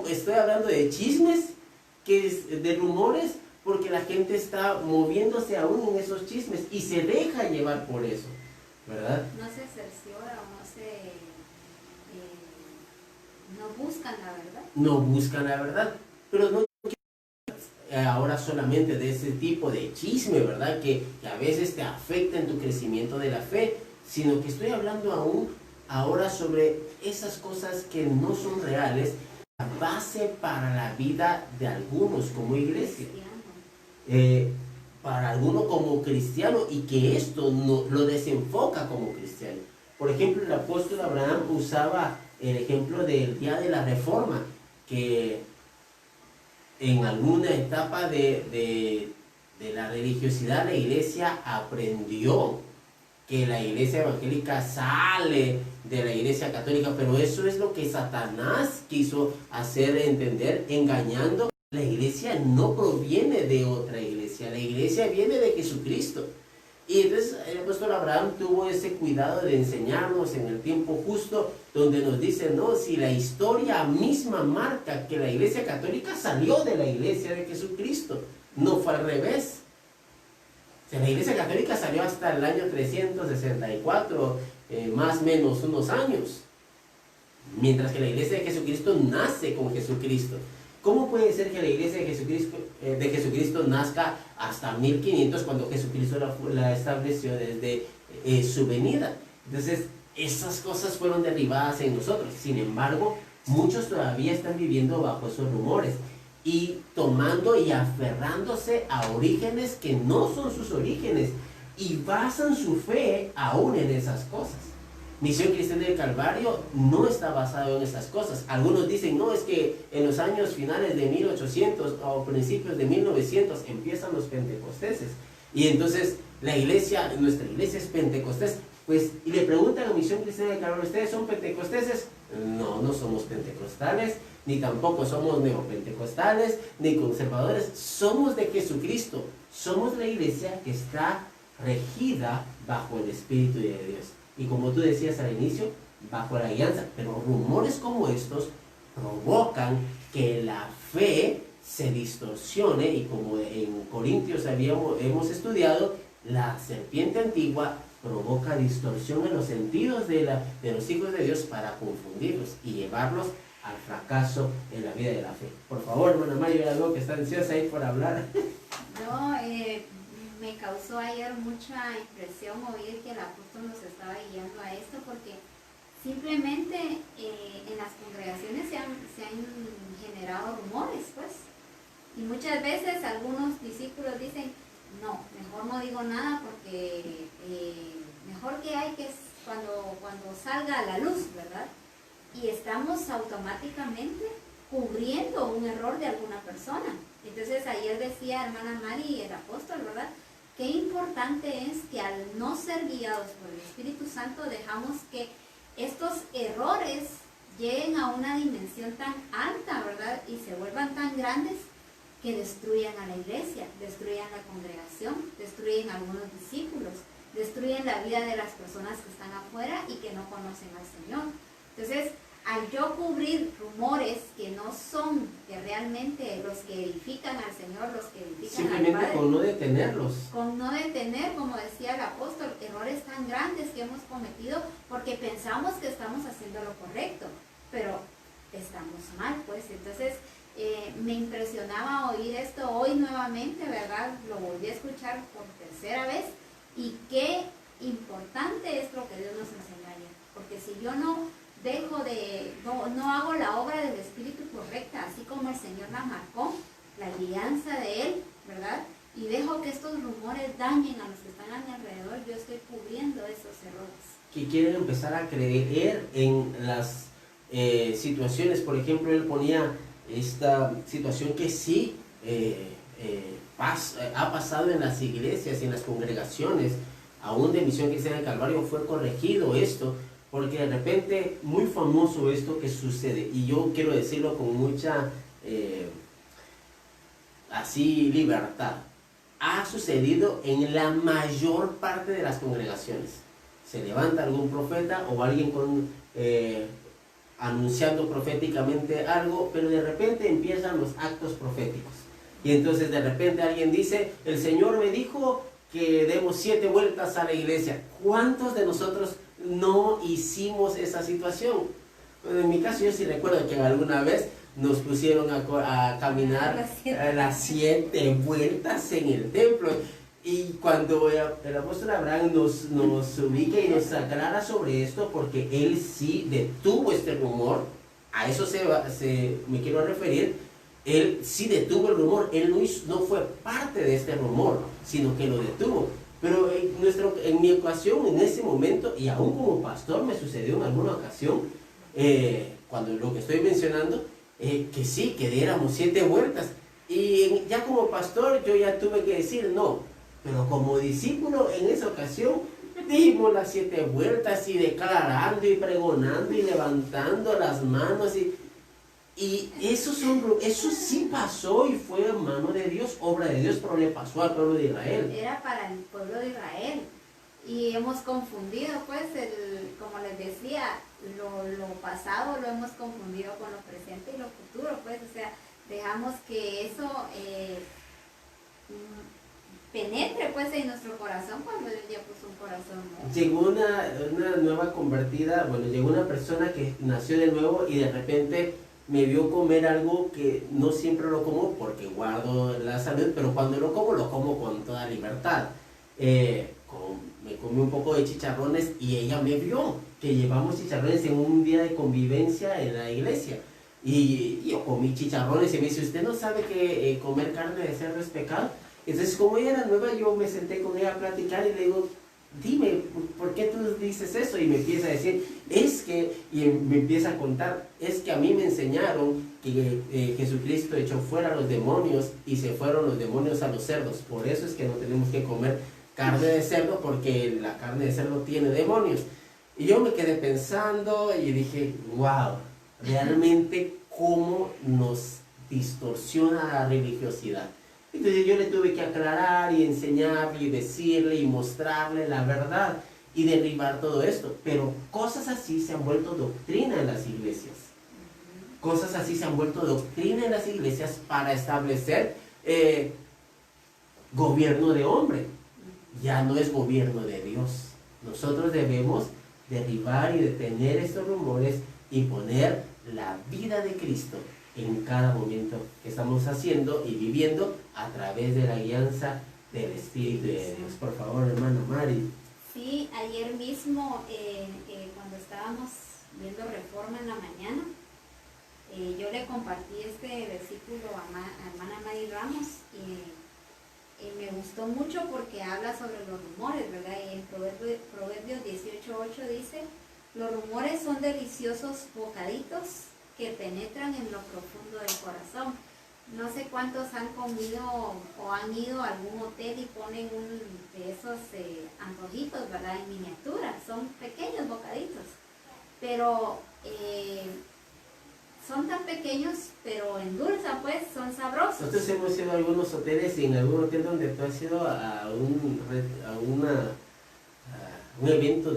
estoy hablando de chismes, de rumores, porque la gente está moviéndose aún en esos chismes y se deja llevar por eso, ¿verdad? No se cerciora o no buscan la verdad. No buscan la verdad, pero no ahora solamente de ese tipo de chisme, ¿verdad? Que a veces te afecta en tu crecimiento de la fe, sino que estoy hablando aún ahora sobre esas cosas que no son reales, la base para la vida de algunos como iglesia. Para algunos como cristiano, y que esto no, lo desenfoca como cristiano. Por ejemplo, el apóstol Abraham usaba el ejemplo del día de la Reforma, que en alguna etapa de la religiosidad la iglesia aprendió que la iglesia evangélica sale de la iglesia católica, pero eso es lo que Satanás quiso hacer entender, engañando. La iglesia no proviene de otra iglesia, la iglesia viene de Jesucristo. Y entonces el apóstol Abraham tuvo ese cuidado de enseñarnos en el tiempo justo, donde nos dice, no, si la historia misma marca que la iglesia católica salió de la iglesia de Jesucristo, no fue al revés. O sea, la iglesia católica salió hasta el año 364, más o menos unos años, mientras que la iglesia de Jesucristo nace con Jesucristo. ¿Cómo puede ser que la iglesia de Jesucristo nazca hasta 1500 cuando Jesucristo la estableció desde su venida? Entonces, esas cosas fueron derribadas en nosotros. Sin embargo, muchos todavía están viviendo bajo esos rumores y tomando y aferrándose a orígenes que no son sus orígenes y basan su fe aún en esas cosas. Misión Cristiana del Calvario no está basado en estas cosas. Algunos dicen, no, es que en los años finales de 1800 o principios de 1900 empiezan los pentecosteses. Y entonces la iglesia, nuestra iglesia es pentecostés. Pues, y le preguntan a Misión Cristiana del Calvario, ¿ustedes son pentecosteses? No, no somos pentecostales, ni tampoco somos neopentecostales, ni conservadores. Somos de Jesucristo. Somos la iglesia que está regida bajo el Espíritu de Dios. Y como tú decías al inicio, bajo la guianza. Pero rumores como estos provocan que la fe se distorsione, y como en Corintios hemos estudiado, la serpiente antigua provoca distorsión en los sentidos de los hijos de Dios para confundirlos y llevarlos al fracaso en la vida de la fe. Por favor, hermana Mayo, algo que está ansiosa ahí por hablar. No, me causó ayer mucha impresión oír que el apóstol nos estaba guiando a esto, porque simplemente en las congregaciones se han generado rumores, pues, y muchas veces algunos discípulos dicen, no, mejor no digo nada porque mejor que hay que cuando salga a la luz, ¿verdad? Y estamos automáticamente cubriendo un error de alguna persona. Entonces ayer decía hermana Mari, el apóstol, ¿verdad? Qué importante es que al no ser guiados por el Espíritu Santo dejamos que estos errores lleguen a una dimensión tan alta, ¿verdad? Y se vuelvan tan grandes que destruyan a la iglesia, destruyan la congregación, destruyen a algunos discípulos, destruyen la vida de las personas que están afuera y que no conocen al Señor. Entonces, al yo cubrir rumores que no son que realmente los que edifican al Señor, los que edifican al Padre, simplemente con no detenerlos. Con no detener, como decía el apóstol, errores tan grandes que hemos cometido porque pensamos que estamos haciendo lo correcto, pero estamos mal, pues. Entonces, Me impresionaba oír esto hoy nuevamente, ¿verdad? Lo volví a escuchar por tercera vez y qué importante es lo que Dios nos enseñó ayer. Porque si yo no hago la obra del Espíritu correcta, así como el Señor la marcó, la guianza de Él, ¿verdad? Y dejo que estos rumores dañen a los que están a mi alrededor, yo estoy cubriendo esos errores. Que quieren empezar a creer en las situaciones. Por ejemplo, él ponía esta situación que sí ha pasado en las iglesias y en las congregaciones, aún de Misión Cristiana del Calvario fue corregido esto, porque de repente muy famoso esto que sucede, y yo quiero decirlo con mucha así libertad, ha sucedido en la mayor parte de las congregaciones. Se levanta algún profeta o alguien anunciando proféticamente algo, pero de repente empiezan los actos proféticos. Y entonces de repente alguien dice, el Señor me dijo que demos 7 vueltas a la iglesia. ¿Cuántos de nosotros no hicimos esa situación? Bueno, en mi caso yo sí recuerdo que alguna vez nos pusieron a caminar las 7 vueltas en el templo. Y cuando el apóstol Abraham nos ubica y nos aclara sobre esto, porque él sí detuvo este rumor, a eso me quiero referir, él sí detuvo el rumor, él no fue parte de este rumor, sino que lo detuvo. Pero en mi ocasión, en ese momento, y aún como pastor me sucedió en alguna ocasión, cuando lo que estoy mencionando, que sí, que diéramos 7 vueltas. Y ya como pastor yo ya tuve que decir no. Pero como discípulo en esa ocasión dimos las 7 vueltas y declarando y pregonando y levantando las manos y eso sí pasó y fue mano de Dios, obra de Dios, pero le pasó al pueblo de Israel. Era para el pueblo de Israel y hemos confundido pues como les decía, lo pasado lo hemos confundido con lo presente y lo futuro, pues, o sea, dejamos que eso penetre pues en nuestro corazón cuando Dios ya puso un corazón nuevo. Llegó una nueva convertida, llegó una persona que nació de nuevo y de repente me vio comer algo que no siempre lo como porque guardo la salud, pero cuando lo como con toda libertad. Me comí un poco de chicharrones y ella me vio que llevamos chicharrones en un día de convivencia en la iglesia. Y yo comí chicharrones y me dice, ¿usted no sabe que comer carne de cerdo es pecado? Entonces, como ella era nueva, yo me senté con ella a platicar y le digo, dime, ¿por qué tú dices eso? Y me empieza a decir, me empieza a contar, es que a mí me enseñaron que Jesucristo echó fuera a los demonios y se fueron los demonios a los cerdos. Por eso es que no tenemos que comer carne de cerdo, porque la carne de cerdo tiene demonios. Y yo me quedé pensando y dije, wow, realmente cómo nos distorsiona la religiosidad. Entonces yo le tuve que aclarar y enseñarle y decirle y mostrarle la verdad y derribar todo esto. Pero cosas así se han vuelto doctrina en las iglesias. Cosas así se han vuelto doctrina en las iglesias para establecer gobierno de hombre. Ya no es gobierno de Dios. Nosotros debemos derribar y detener estos rumores y poner la vida de Cristo en cada momento que estamos haciendo y viviendo a través de la guianza del Espíritu de Dios. Por favor, hermana Mari. Sí, ayer mismo cuando estábamos viendo Reforma en la mañana, yo le compartí este versículo a hermana Mari Ramos y me gustó mucho porque habla sobre los rumores, ¿verdad? Y en Proverbios 18:8 dice, los rumores son deliciosos bocaditos que penetran en lo profundo del corazón. No sé cuántos han comido o han ido a algún hotel y ponen de esos antojitos, ¿verdad? En miniatura, son pequeños bocaditos, pero son tan pequeños, pero endulzan, pues, son sabrosos. Nosotros hemos ido a algunos hoteles y en algún hotel donde tú has ido a un evento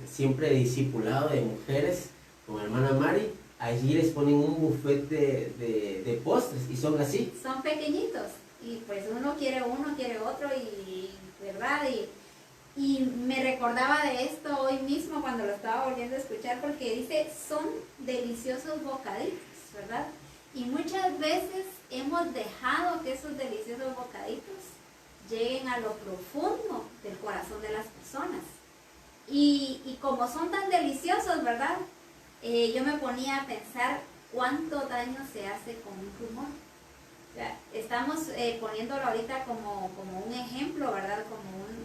siempre de discipulado de mujeres con hermana Mari, allí les ponen un buffet de postres y son así. Son pequeñitos y pues uno quiere otro y ¿verdad? Y me recordaba de esto hoy mismo cuando lo estaba volviendo a escuchar porque dice, son deliciosos bocaditos, ¿verdad? Y muchas veces hemos dejado que esos deliciosos bocaditos lleguen a lo profundo del corazón de las personas. Y como son tan deliciosos, ¿verdad? Yo me ponía a pensar cuánto daño se hace con un rumor. O sea, estamos poniéndolo ahorita como un ejemplo, ¿verdad?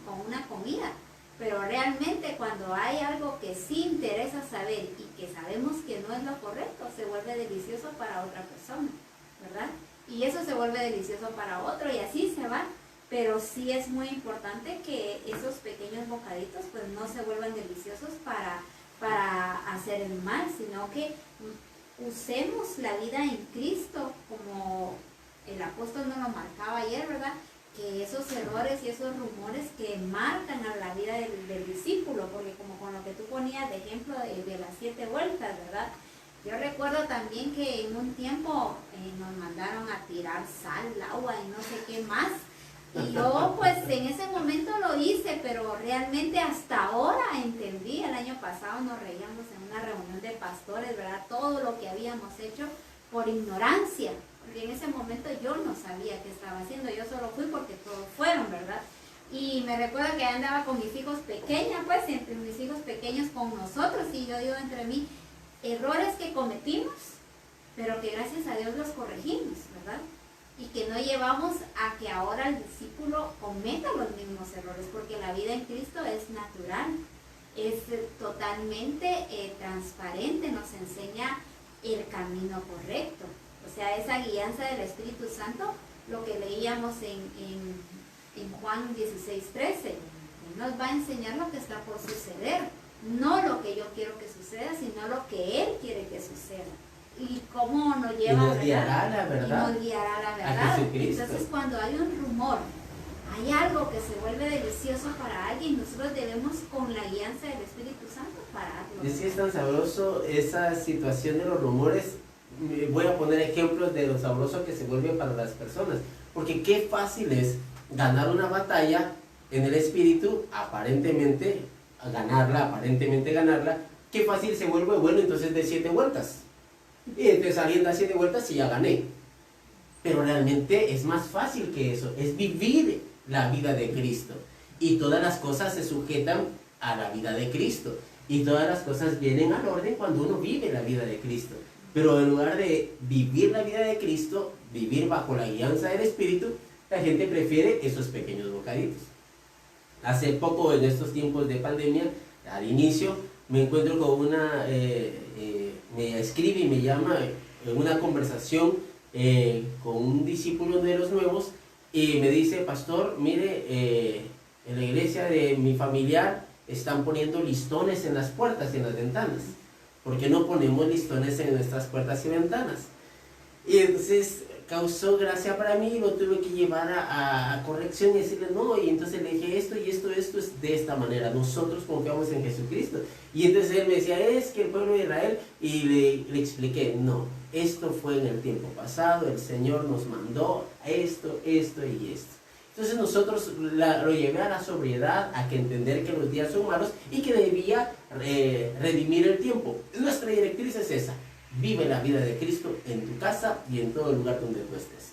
Como una comida. Pero realmente cuando hay algo que sí interesa saber y que sabemos que no es lo correcto, se vuelve delicioso para otra persona, ¿verdad? Y eso se vuelve delicioso para otro y así se va. Pero sí es muy importante que esos pequeños bocaditos pues no se vuelvan deliciosos para hacer el mal, sino que usemos la vida en Cristo, como el apóstol nos lo marcaba ayer, ¿verdad? Que esos errores y esos rumores que marcan a la vida del discípulo, porque como con lo que tú ponías de ejemplo de las 7 vueltas, ¿verdad? Yo recuerdo también que en un tiempo nos mandaron a tirar sal, agua y no sé qué más. Y yo pues en ese momento lo hice, pero realmente hasta ahora entendí. El año pasado nos reíamos en una reunión de pastores, ¿verdad? Todo lo que habíamos hecho por ignorancia, porque en ese momento yo no sabía qué estaba haciendo, yo solo fui porque todos fueron, ¿verdad? Y me recuerdo que andaba con mis hijos pequeños, pues entre mis hijos pequeños con nosotros, y yo digo entre mí, errores que cometimos, pero que gracias a Dios los corregimos, ¿verdad? Y que no llevamos a que ahora el discípulo cometa los mismos errores, porque la vida en Cristo es natural, es totalmente transparente, nos enseña el camino correcto. O sea, esa guianza del Espíritu Santo, lo que leíamos en Juan 16:13, Él nos va a enseñar lo que está por suceder, no lo que yo quiero que suceda, sino lo que Él quiere que suceda. Y cómo nos lleva y nos guiará a la verdad. Y nos guiará a la verdad. A Jesucristo. Entonces, cuando hay un rumor, hay algo que se vuelve delicioso para alguien, nosotros debemos con la guianza del Espíritu Santo pararlo. Es que es tan sabroso esa situación de los rumores. Voy a poner ejemplos de lo sabroso que se vuelve para las personas. Porque qué fácil es ganar una batalla en el espíritu, aparentemente ganarla. Qué fácil se vuelve, bueno, entonces de 7 vueltas. Y entonces saliendo a 7 vueltas y ya gané. Pero realmente es más fácil que eso, es vivir la vida de Cristo. Y todas las cosas se sujetan a la vida de Cristo. Y todas las cosas vienen al orden cuando uno vive la vida de Cristo. Pero en lugar de vivir la vida de Cristo, vivir bajo la guianza del Espíritu, la gente prefiere esos pequeños bocaditos. Hace poco, en estos tiempos de pandemia, al inicio, me encuentro con me escribe y me llama en una conversación con un discípulo de los nuevos y me dice, pastor, mire, en la iglesia de mi familiar están poniendo listones en las puertas y en las ventanas. ¿Por qué no ponemos listones en nuestras puertas y ventanas? Y entonces causó gracia para mí y lo tuve que llevar a corrección y decirle no, y entonces le dije esto y esto es de esta manera, nosotros confiamos en Jesucristo. Y entonces él me decía, es que el pueblo de Israel, y le expliqué, no, esto fue en el tiempo pasado, el Señor nos mandó esto y esto. Entonces nosotros lo llevé a la sobriedad, a que entender que los días son malos y que debía redimir el tiempo. Nuestra directriz es esa. Vive la vida de Cristo en tu casa y en todo el lugar donde tú estés.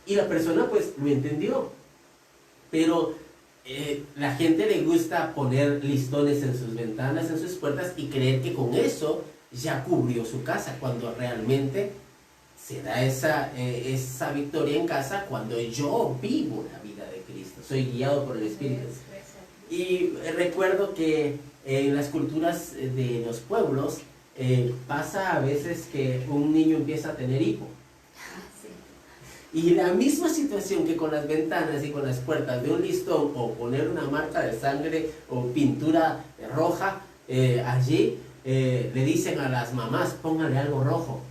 Y la persona pues lo entendió. Pero la gente le gusta poner listones en sus ventanas, en sus puertas y creer que con eso ya cubrió su casa, cuando realmente se da esa victoria en casa cuando yo vivo la vida de Cristo. Soy guiado por el Espíritu. Y recuerdo que en las culturas de los pueblos, pasa a veces que un niño empieza a tener hipo. Y la misma situación que con las ventanas y con las puertas de un listón o poner una marca de sangre o pintura roja allí, le dicen a las mamás, póngale algo rojo.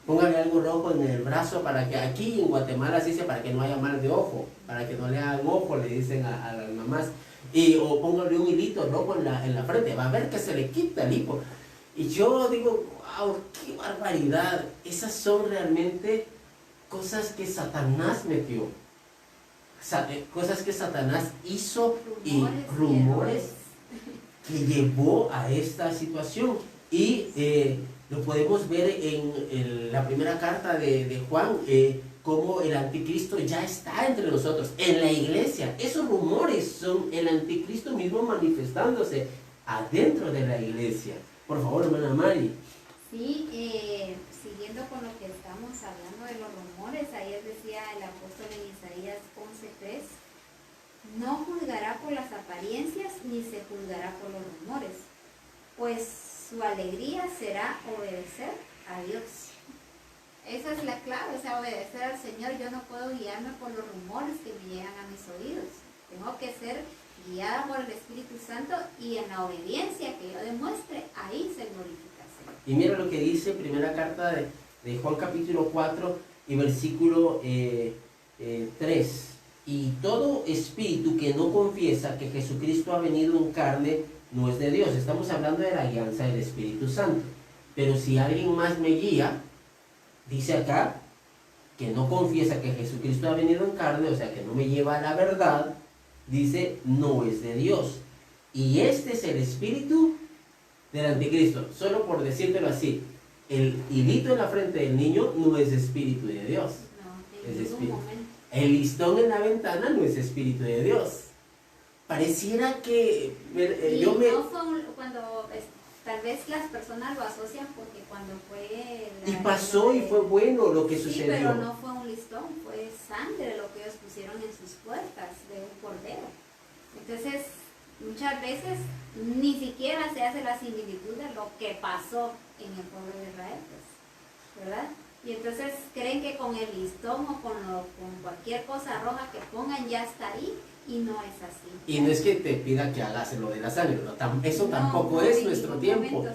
Póngale algo rojo en el brazo para que aquí en Guatemala se dice para que no haya mal de ojo, para que no le hagan ojo, le dicen a las mamás. O póngale un hilito rojo en la frente, va a ver que se le quita el hipo. Y yo digo, wow, qué barbaridad. Esas son realmente cosas que Satanás metió. Cosas que Satanás hizo y rumores que llevó a esta situación. Y Lo podemos ver en la primera carta de Juan, cómo el anticristo ya está entre nosotros, en la iglesia. Esos rumores son el anticristo mismo manifestándose adentro de la iglesia. Por favor, hermana Mari. Sí, siguiendo con lo que estamos hablando de los rumores, ayer decía el apóstol en Isaías 11:3, no juzgará por las apariencias ni se juzgará por los rumores, pues su alegría será obedecer a Dios. Esa es la clave, o sea, obedecer al Señor. Yo no puedo guiarme por los rumores que me llegan a mis oídos. Tengo que ser guiada por el Espíritu Santo y en la obediencia que yo demuestre, ahí se glorifica al Señor. Y mira lo que dice primera carta de Juan capítulo 4 y versículo 3. Y todo espíritu que no confiesa que Jesucristo ha venido en carne no es de Dios. Estamos hablando de la guianza del Espíritu Santo. Pero si alguien más me guía, dice acá, que no confiesa que Jesucristo ha venido en carne, o sea que no me lleva a la verdad, dice, no es de Dios. Y este es el espíritu del anticristo. Solo por decírtelo así, el hilito en la frente del niño no es espíritu de Dios. No, Es en ningún espíritu. momento. El listón en la ventana no es espíritu de Dios. Pareciera que No fue cuando tal vez las personas lo asocian porque cuando fue y pasó y fue bueno lo que sí, sucedió. pero no fue un listón, fue sangre lo que ellos pusieron en sus puertas de un cordero. Entonces, muchas veces ni siquiera se hace la similitud de lo que pasó en el pueblo de Israel, pues, ¿verdad? Y entonces creen que con el listón o con cualquier cosa roja que pongan ya está ahí, y no es así. Y no es que te pida que hagas lo de la sangre, eso tampoco es nuestro tiempo.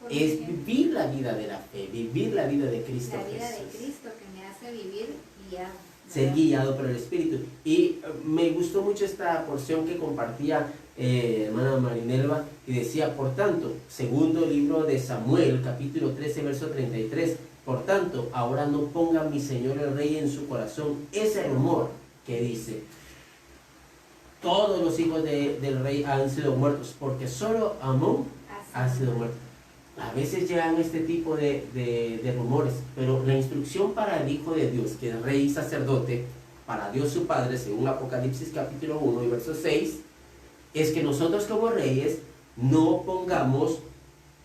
Es vivir la vida de la fe, vivir la vida de Cristo la vida Jesús. de Cristo que me hace vivir guiado. Ser guiado por el Espíritu. Y me gustó mucho esta porción que compartía hermana Marinelva, y decía, por tanto, segundo libro de Samuel, capítulo 13, verso 33, por tanto, ahora no ponga mi Señor el Rey en su corazón ese rumor que dice, todos los hijos del rey han sido muertos, porque solo Amón ha sido muerto. A veces llegan este tipo de rumores, pero la instrucción para el Hijo de Dios, que es rey y sacerdote, para Dios su Padre, según Apocalipsis capítulo 1 y verso 6, es que nosotros como reyes no pongamos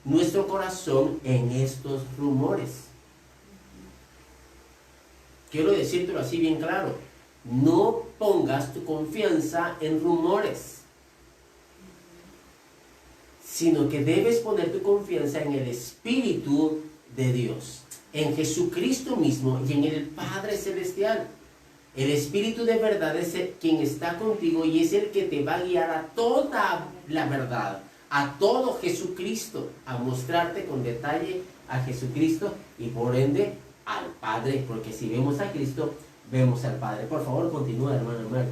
nuestro corazón en estos rumores. Quiero decírtelo así bien claro. No pongas tu confianza en rumores, sino que debes poner tu confianza en el Espíritu de Dios, en Jesucristo mismo y en el Padre Celestial. El Espíritu de verdad es quien está contigo y es el que te va a guiar a toda la verdad, a todo Jesucristo, a mostrarte con detalle a Jesucristo y por ende al Padre, porque si vemos a Cristo, vemos al Padre. Por favor, continúa, hermana Mari.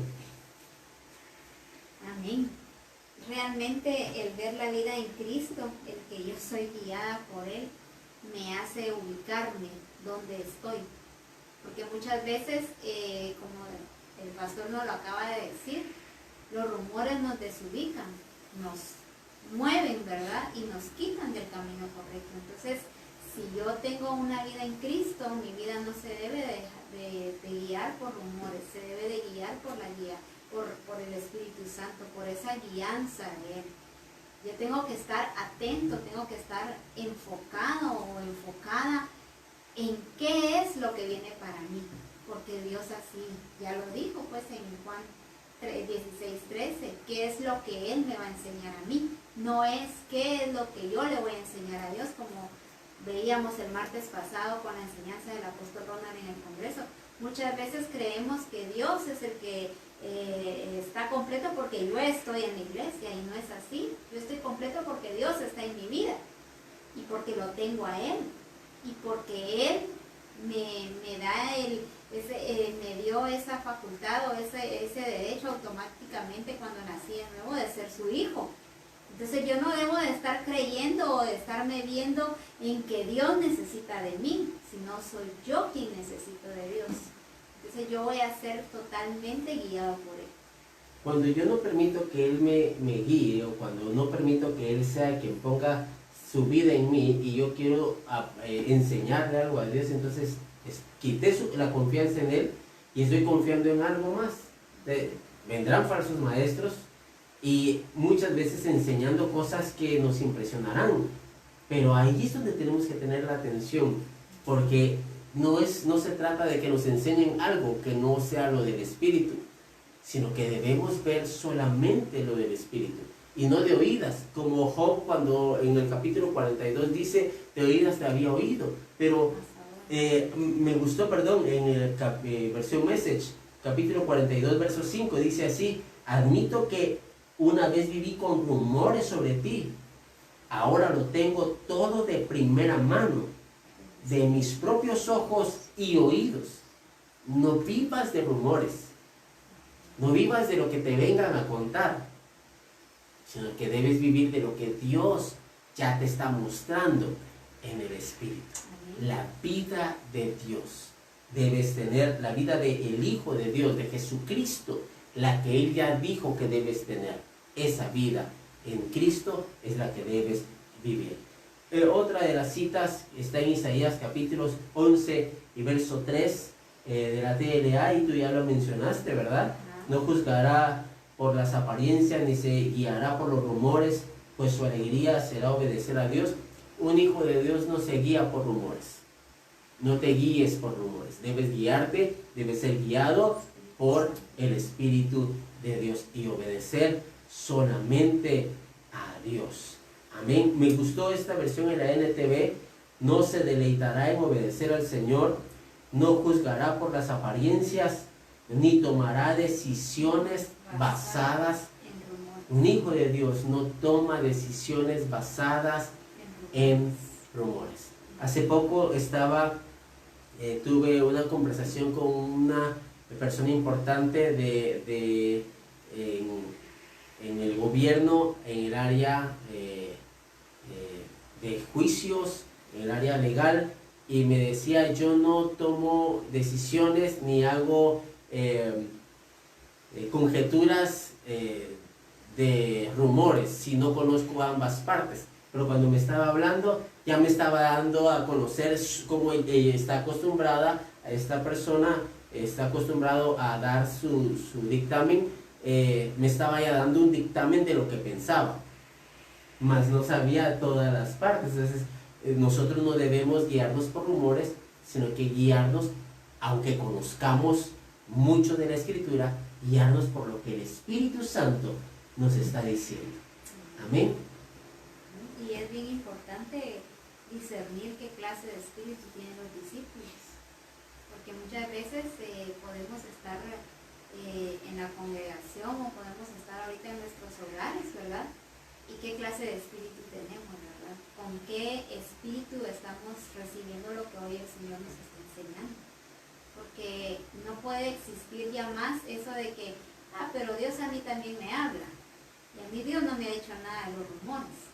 Amén. Realmente el ver la vida en Cristo, el que yo soy guiada por Él, me hace ubicarme donde estoy. Porque muchas veces, como el pastor nos lo acaba de decir, los rumores nos desubican, nos mueven, ¿verdad? Y nos quitan del camino correcto. Entonces, si yo tengo una vida en Cristo, mi vida no se debe de guiar por rumores, se debe de guiar por la guía, por el Espíritu Santo, por esa guianza de Él. Yo tengo que estar atento, tengo que estar enfocado o enfocada en qué es lo que viene para mí, porque Dios así ya lo dijo pues en Juan 16:13, qué es lo que Él me va a enseñar a mí, no es qué es lo que yo le voy a enseñar a Dios, como veíamos el martes pasado con la enseñanza del apóstol Ronald en el Congreso. Muchas veces creemos que Dios es el que está completo porque yo estoy en la iglesia, y no es así. Yo estoy completo porque Dios está en mi vida y porque lo tengo a Él y porque Él me da me dio esa facultad o ese derecho automáticamente cuando nací de nuevo de ser su hijo. Entonces yo no debo de estar creyendo o de estarme viendo en que Dios necesita de mí, sino soy yo quien necesito de Dios. Entonces yo voy a ser totalmente guiado por Él. Cuando yo no permito que Él me guíe, o cuando no permito que Él sea quien ponga su vida en mí y yo quiero enseñarle algo a Dios, entonces quité la confianza en Él y estoy confiando en algo más. Vendrán falsos maestros y muchas veces enseñando cosas que nos impresionarán, pero ahí es donde tenemos que tener la atención, porque no se trata de que nos enseñen algo que no sea lo del Espíritu, sino que debemos ver solamente lo del Espíritu y no de oídas, como Job cuando en el capítulo 42 dice, de oídas te había oído, pero me gustó, perdón, en el versión Message, capítulo 42, verso 5, dice así, admito que una vez viví con rumores sobre ti, ahora lo tengo todo de primera mano, de mis propios ojos y oídos. No vivas de rumores, no vivas de lo que te vengan a contar, sino que debes vivir de lo que Dios ya te está mostrando en el Espíritu. La vida de Dios. Debes tener la vida del Hijo de Dios, de Jesucristo, la que Él ya dijo que debes tener. Esa vida en Cristo es la que debes vivir. Otra de las citas está en Isaías capítulos 11 y verso 3 de la TLA, y tú ya lo mencionaste, ¿verdad? No juzgará por las apariencias ni se guiará por los rumores, pues su alegría será obedecer a Dios. Un hijo de Dios no se guía por rumores. No te guíes por rumores. Debes guiarte, debes ser guiado por el Espíritu de Dios y obedecer solamente a Dios. Amén. Me gustó esta versión en la NTV. No se deleitará en obedecer al Señor, no juzgará por las apariencias, ni tomará decisiones basadas. Un hijo de Dios no toma decisiones basadas en rumores. Hace poco tuve una conversación con una persona importante en el gobierno, en el área de juicios, en el área legal, y me decía, yo no tomo decisiones ni hago conjeturas de rumores si no conozco ambas partes. Pero cuando me estaba hablando, ya me estaba dando a conocer cómo ella está acostumbrada, a esta persona está acostumbrado a dar su dictamen. Me estaba ya dando un dictamen de lo que pensaba, mas no sabía todas las partes. Entonces nosotros no debemos guiarnos por rumores, sino que guiarnos, aunque conozcamos mucho de la Escritura, guiarnos por lo que el Espíritu Santo nos está diciendo. Amén. Y es bien importante discernir qué clase de espíritu tienen los discípulos, porque muchas veces podemos estar en la congregación o podemos estar ahorita en nuestros hogares, ¿verdad? ¿Y qué clase de espíritu tenemos, verdad? ¿Con qué espíritu estamos recibiendo lo que hoy el Señor nos está enseñando? Porque no puede existir ya más eso de que, pero Dios a mí también me habla, y a mí Dios no me ha dicho nada de los rumores.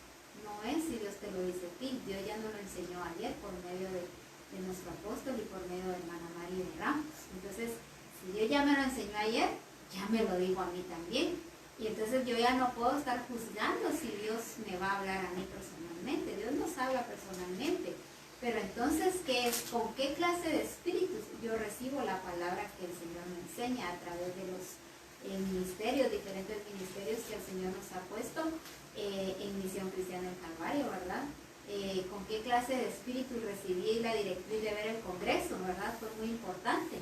No es si Dios te lo dice a ti. Dios ya nos lo enseñó ayer por medio de nuestro apóstol y por medio de hermana María de Ramos. Entonces, si Dios ya me lo enseñó ayer, ya me lo dijo a mí también. Y entonces yo ya no puedo estar juzgando si Dios me va a hablar a mí personalmente. Dios nos habla personalmente. Pero entonces, ¿con qué clase de espíritus yo recibo la palabra que el Señor me enseña a través de los ministerios, diferentes ministerios que el Señor nos ha puesto en Misión Cristiana del Calvario, ¿verdad? ¿Con qué clase de espíritu recibí la directriz de ver el Congreso, ¿verdad? Fue muy importante.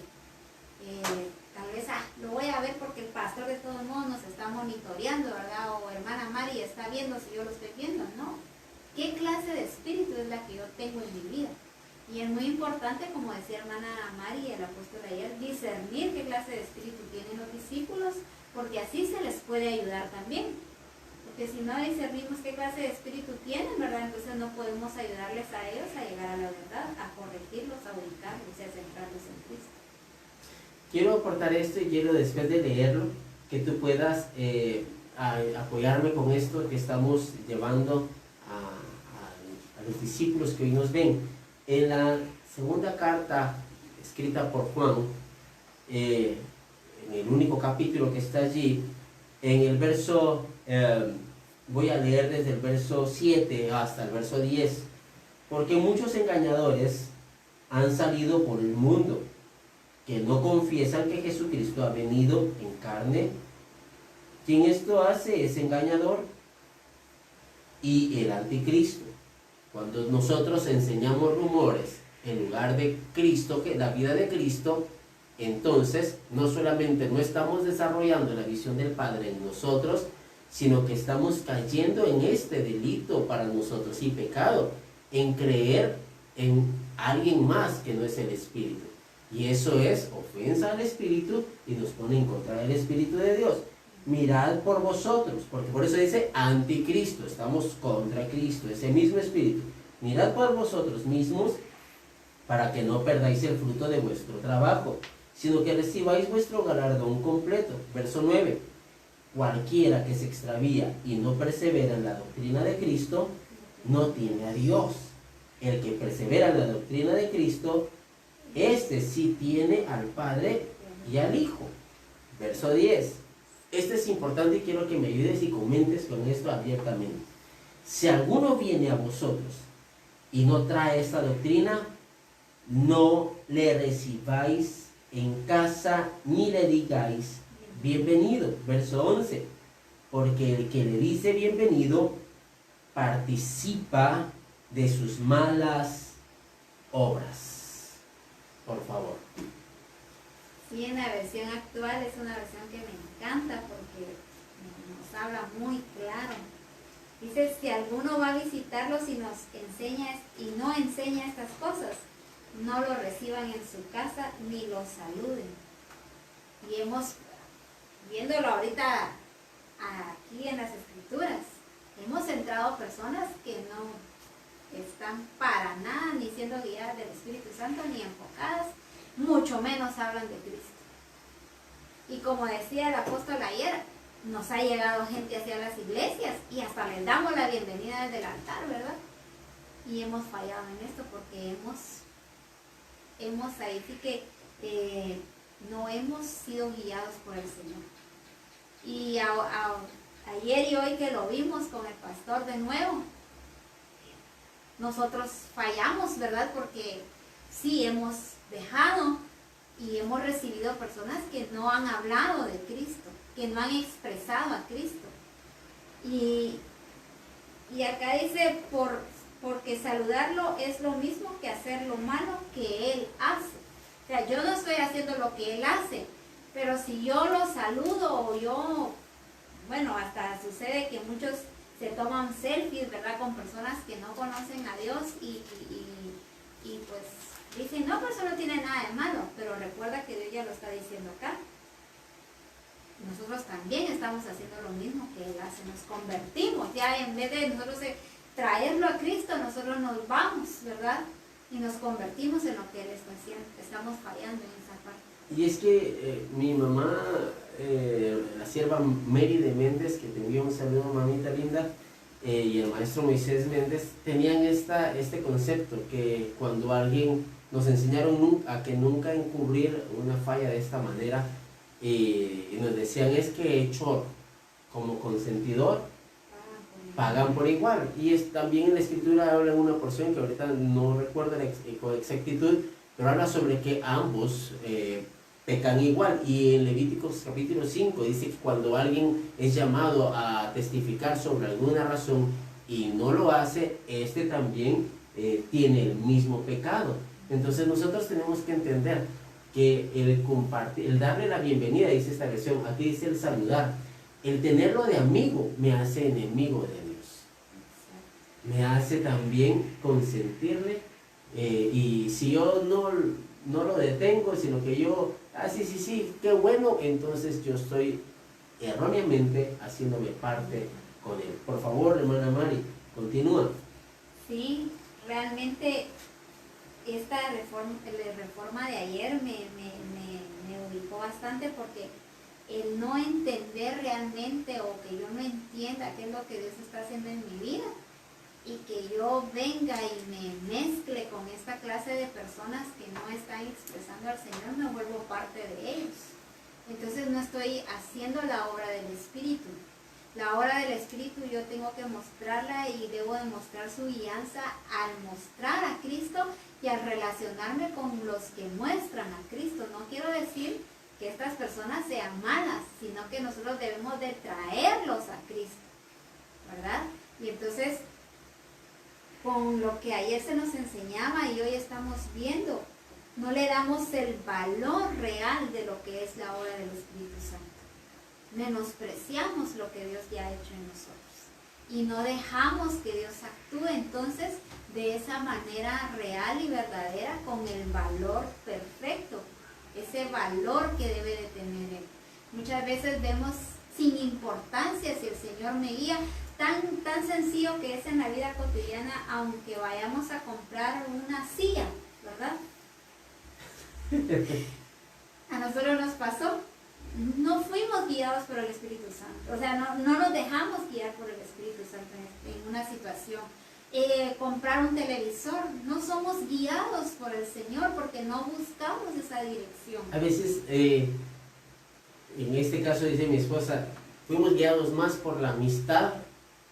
Tal vez, lo voy a ver porque el pastor de todos modos nos está monitoreando, ¿verdad? O hermana Mari está viendo si yo lo estoy viendo, ¿no? ¿Qué clase de espíritu es la que yo tengo en mi vida? Y es muy importante, como decía hermana Mari y el apóstol ayer, discernir qué clase de espíritu tienen los discípulos, porque así se les puede ayudar también. Porque si no discernimos qué clase de espíritu tienen, ¿verdad? Entonces no podemos ayudarles a ellos a llegar a la verdad, a corregirlos, a ubicarlos y a centrarlos en Cristo. Quiero aportar esto y quiero, después de leerlo, que tú puedas apoyarme con esto que estamos llevando a los discípulos que hoy nos ven. En la segunda carta escrita por Juan, en el único capítulo que está allí, en el verso Voy a leer desde el verso 7 hasta el verso 10. Porque muchos engañadores han salido por el mundo, que no confiesan que Jesucristo ha venido en carne. Quien esto hace es engañador y el anticristo. Cuando nosotros enseñamos rumores en lugar de Cristo, que la vida de Cristo, entonces no solamente no estamos desarrollando la visión del Padre en nosotros, sino que estamos cayendo en este delito para nosotros y pecado, en creer en alguien más que no es el Espíritu. Y eso es ofensa al Espíritu y nos pone en contra del Espíritu de Dios. Mirad por vosotros, porque por eso dice anticristo, estamos contra Cristo, ese mismo Espíritu. Mirad por vosotros mismos para que no perdáis el fruto de vuestro trabajo, sino que recibáis vuestro galardón completo. Verso 9. Cualquiera que se extravía y no persevera en la doctrina de Cristo, no tiene a Dios. El que persevera en la doctrina de Cristo, este sí tiene al Padre y al Hijo. Verso 10. Este es importante y quiero que me ayudes y comentes con esto abiertamente. Si alguno viene a vosotros y no trae esta doctrina, no le recibáis en casa ni le digáis bienvenido. Verso 11. Porque el que le dice bienvenido participa de sus malas obras. Por favor. Sí, en la versión actual es una versión que me encanta porque nos habla muy claro. Dice, si alguno va a visitarlos y nos enseña y no enseña estas cosas, no lo reciban en su casa ni lo saluden. Y viéndolo ahorita aquí en las Escrituras, hemos entrado personas que no están para nada ni siendo guiadas del Espíritu Santo ni enfocadas, mucho menos hablan de Cristo. Y como decía el apóstol ayer, nos ha llegado gente hacia las iglesias y hasta les damos la bienvenida desde el altar, ¿verdad? Y hemos fallado en esto porque hemos ahí sí que no hemos sido guiados por el Señor. Y ayer y hoy que lo vimos con el pastor de nuevo, nosotros fallamos, ¿verdad? Porque sí hemos dejado y hemos recibido personas que no han hablado de Cristo, que no han expresado a Cristo. Y acá dice, porque saludarlo es lo mismo que hacer lo malo que Él hace. O sea, yo no estoy haciendo lo que Él hace, pero si yo lo saludo o bueno, hasta sucede que muchos se toman selfies, ¿verdad? Con personas que no conocen a Dios y pues dicen, no, pero eso no tiene nada de malo, pero recuerda que Dios ya lo está diciendo acá. Nosotros también estamos haciendo lo mismo que Él hace, nos convertimos, ya en vez de nosotros traerlo a Cristo, nosotros nos vamos, ¿verdad? Y nos convertimos en lo que Él está haciendo, estamos fallando en esa parte. Y es que mi mamá, la sierva Mary de Méndez, que te envío un saludo, mamita linda, y el maestro Moisés Méndez, tenían este concepto que cuando alguien nos enseñaron a que nunca encubrir una falla de esta manera, y nos decían es que hecho como consentidor pagan por igual. Y también en la escritura habla en una porción que ahorita no recuerdo con exactitud, pero habla sobre que ambos pecan igual. Y en Levíticos capítulo 5 dice que cuando alguien es llamado a testificar sobre alguna razón y no lo hace, este también tiene el mismo pecado. Entonces nosotros tenemos que entender que el compartir, el darle la bienvenida, dice esta versión, aquí dice el saludar, el tenerlo de amigo me hace enemigo de Dios, me hace también consentirle, y si yo no lo detengo, sino que yo, sí, qué bueno, entonces yo estoy erróneamente haciéndome parte con él. Por favor, hermana Mari, continúa. Sí, realmente esta reforma de ayer me ubicó bastante porque el no entender realmente o que yo no entienda qué es lo que Dios está haciendo en mi vida y que yo venga y me mezcle con esta clase de personas que no están expresando al Señor, me vuelvo parte de ellos. Entonces no estoy haciendo la obra del Espíritu. La obra del Espíritu yo tengo que mostrarla y debo demostrar su guianza al mostrar a Cristo y al relacionarme con los que muestran a Cristo. No quiero decir que estas personas sean malas, sino que nosotros debemos de traerlos a Cristo, ¿verdad? Y entonces, con lo que ayer se nos enseñaba y hoy estamos viendo, no le damos el valor real de lo que es la obra del Espíritu Santo. Menospreciamos lo que Dios ya ha hecho en nosotros y no dejamos que Dios actúe entonces de esa manera real y verdadera con el valor perfecto, ese valor que debe de tener Él. Muchas veces vemos sin importancia si el Señor me guía, tan sencillo que es en la vida cotidiana, aunque vayamos a comprar una silla, ¿verdad? A nosotros nos pasó. No fuimos guiados por el Espíritu Santo, o sea, no nos dejamos guiar por el Espíritu Santo en una situación. Comprar un televisor, no somos guiados por el Señor porque no buscamos esa dirección. A veces, en este caso dice mi esposa, fuimos guiados más por la amistad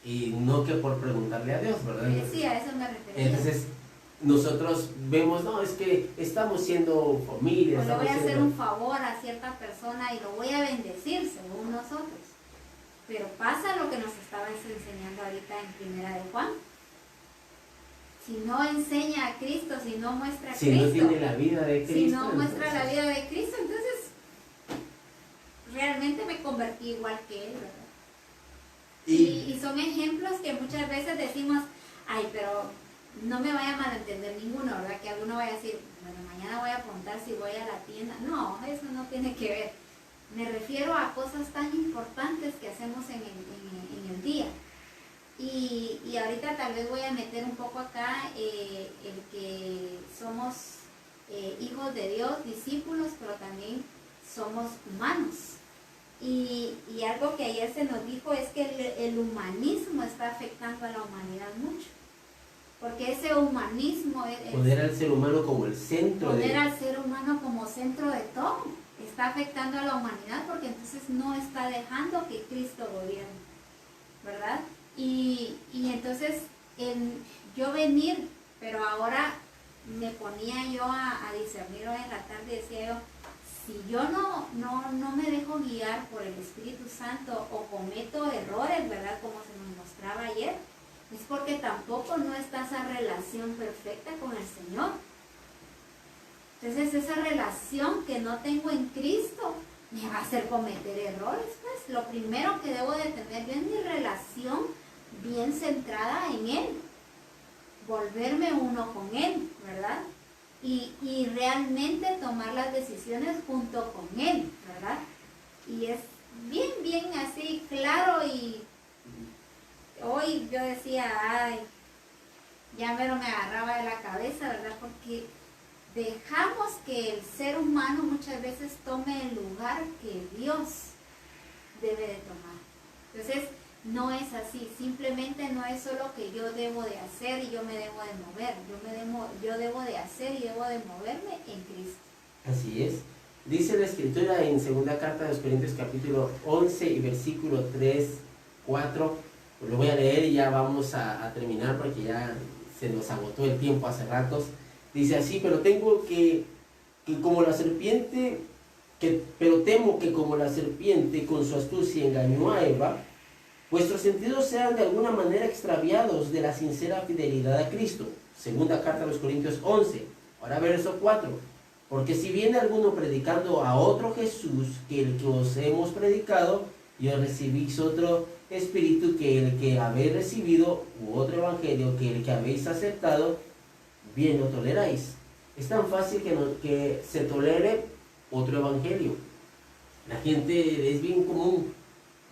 y no que por preguntarle a Dios, ¿verdad? Sí, a eso me refería. Entonces, nosotros vemos, no, es que estamos siendo familia. O le voy a hacer un favor a cierta persona y lo voy a bendecir según nosotros. Pero pasa lo que nos estaba enseñando ahorita en Primera de Juan. Si no enseña a Cristo, si no muestra a Cristo. Si no tiene la vida de Cristo. Si no muestra la vida de Cristo, entonces realmente me convertí igual que Él, ¿verdad? Y son ejemplos que muchas veces decimos, ay, pero no me vaya a malentender ninguno, ¿verdad? Que alguno vaya a decir, bueno, mañana voy a apuntar si voy a la tienda. No, eso no tiene que ver. Me refiero a cosas tan importantes que hacemos en el día. Y ahorita tal vez voy a meter un poco acá el que somos hijos de Dios, discípulos, pero también somos humanos. Y algo que ayer se nos dijo es que el humanismo está afectando a la humanidad mucho. Porque ese humanismo es poner al ser humano como el centro poner al ser humano como centro de todo. Está afectando a la humanidad porque entonces no está dejando que Cristo gobierne, ¿verdad? Y entonces yo venir, pero ahora me ponía yo a discernir hoy en la tarde, decía yo, si yo no me dejo guiar por el Espíritu Santo o cometo errores, ¿verdad? Como se nos mostraba ayer, es porque tampoco no está esa relación perfecta con el Señor. Entonces esa relación que no tengo en Cristo me va a hacer cometer errores. Pues lo primero que debo de tener yo es mi relación bien centrada en Él. Volverme uno con Él, ¿verdad? Y realmente tomar las decisiones junto con Él, ¿verdad? Y es bien así claro y hoy yo decía, ay, ya mero me agarraba de la cabeza, ¿verdad? Porque dejamos que el ser humano muchas veces tome el lugar que Dios debe de tomar. Entonces, no es así, simplemente no es solo que yo debo de hacer y yo me debo de mover, yo debo de hacer y debo de moverme en Cristo. Así es. Dice la Escritura en segunda carta de los Corintios capítulo 11 y versículo 3, 4, lo voy a leer y ya vamos a terminar porque ya se nos agotó el tiempo hace ratos. Dice así, pero tengo que como la serpiente, pero temo que como la serpiente con su astucia engañó a Eva, vuestros sentidos sean de alguna manera extraviados de la sincera fidelidad a Cristo. Segunda carta a los Corintios 11, ahora verso 4. Porque si viene alguno predicando a otro Jesús que el que os hemos predicado, y os recibís otro espíritu que el que habéis recibido, u otro evangelio que el que habéis aceptado, bien lo toleráis. Es tan fácil que se tolere otro evangelio. La gente es bien común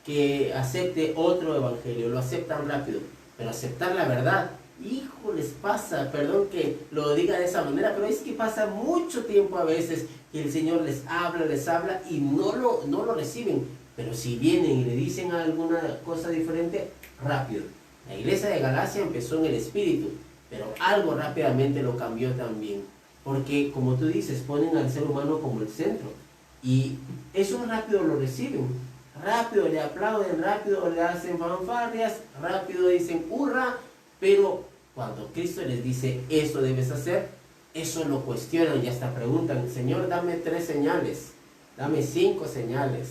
que acepte otro evangelio, lo aceptan rápido, pero aceptar la verdad, hijo, les pasa, perdón que lo diga de esa manera, pero es que pasa mucho tiempo a veces que el Señor les habla y no lo reciben. Pero si vienen y le dicen alguna cosa diferente, rápido. La iglesia de Galacia empezó en el Espíritu, pero algo rápidamente lo cambió también. Porque, como tú dices, ponen al ser humano como el centro. Y eso rápido lo reciben. rápido le aplauden, rápido le hacen fanfarrias, rápido dicen hurra, pero cuando Cristo les dice esto debes hacer, eso lo cuestionan y hasta preguntan, Señor, dame 3 señales, dame 5 señales.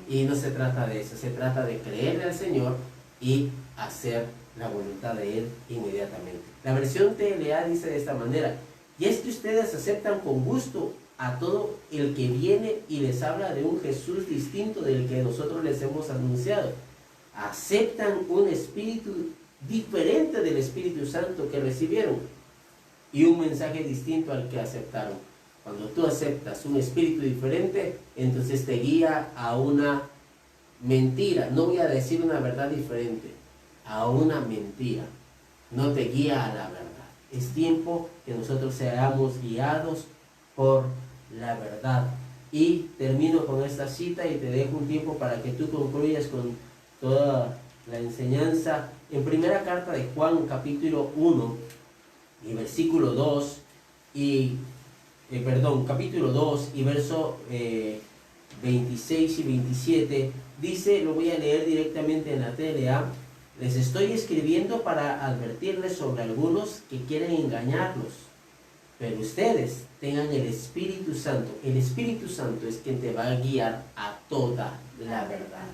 Y no se trata de eso, se trata de creerle al Señor y hacer la voluntad de Él inmediatamente. La versión TLA dice de esta manera, y es que ustedes aceptan con gusto a todo el que viene y les habla de un Jesús distinto del que nosotros les hemos anunciado. Aceptan un espíritu diferente del Espíritu Santo que recibieron y un mensaje distinto al que aceptaron. Cuando tú aceptas un espíritu diferente, entonces te guía a una mentira. No voy a decir una verdad diferente, a una mentira. No te guía a la verdad. Es tiempo que nosotros seamos guiados por la verdad. Y termino con esta cita y te dejo un tiempo para que tú concluyas con toda la enseñanza. En primera carta de Juan, capítulo 1, y versículo 2, capítulo 2 y verso 26 y 27, dice, lo voy a leer directamente en la TLA, les estoy escribiendo para advertirles sobre algunos que quieren engañarlos, pero ustedes tengan el Espíritu Santo. El Espíritu Santo es quien te va a guiar a toda la verdad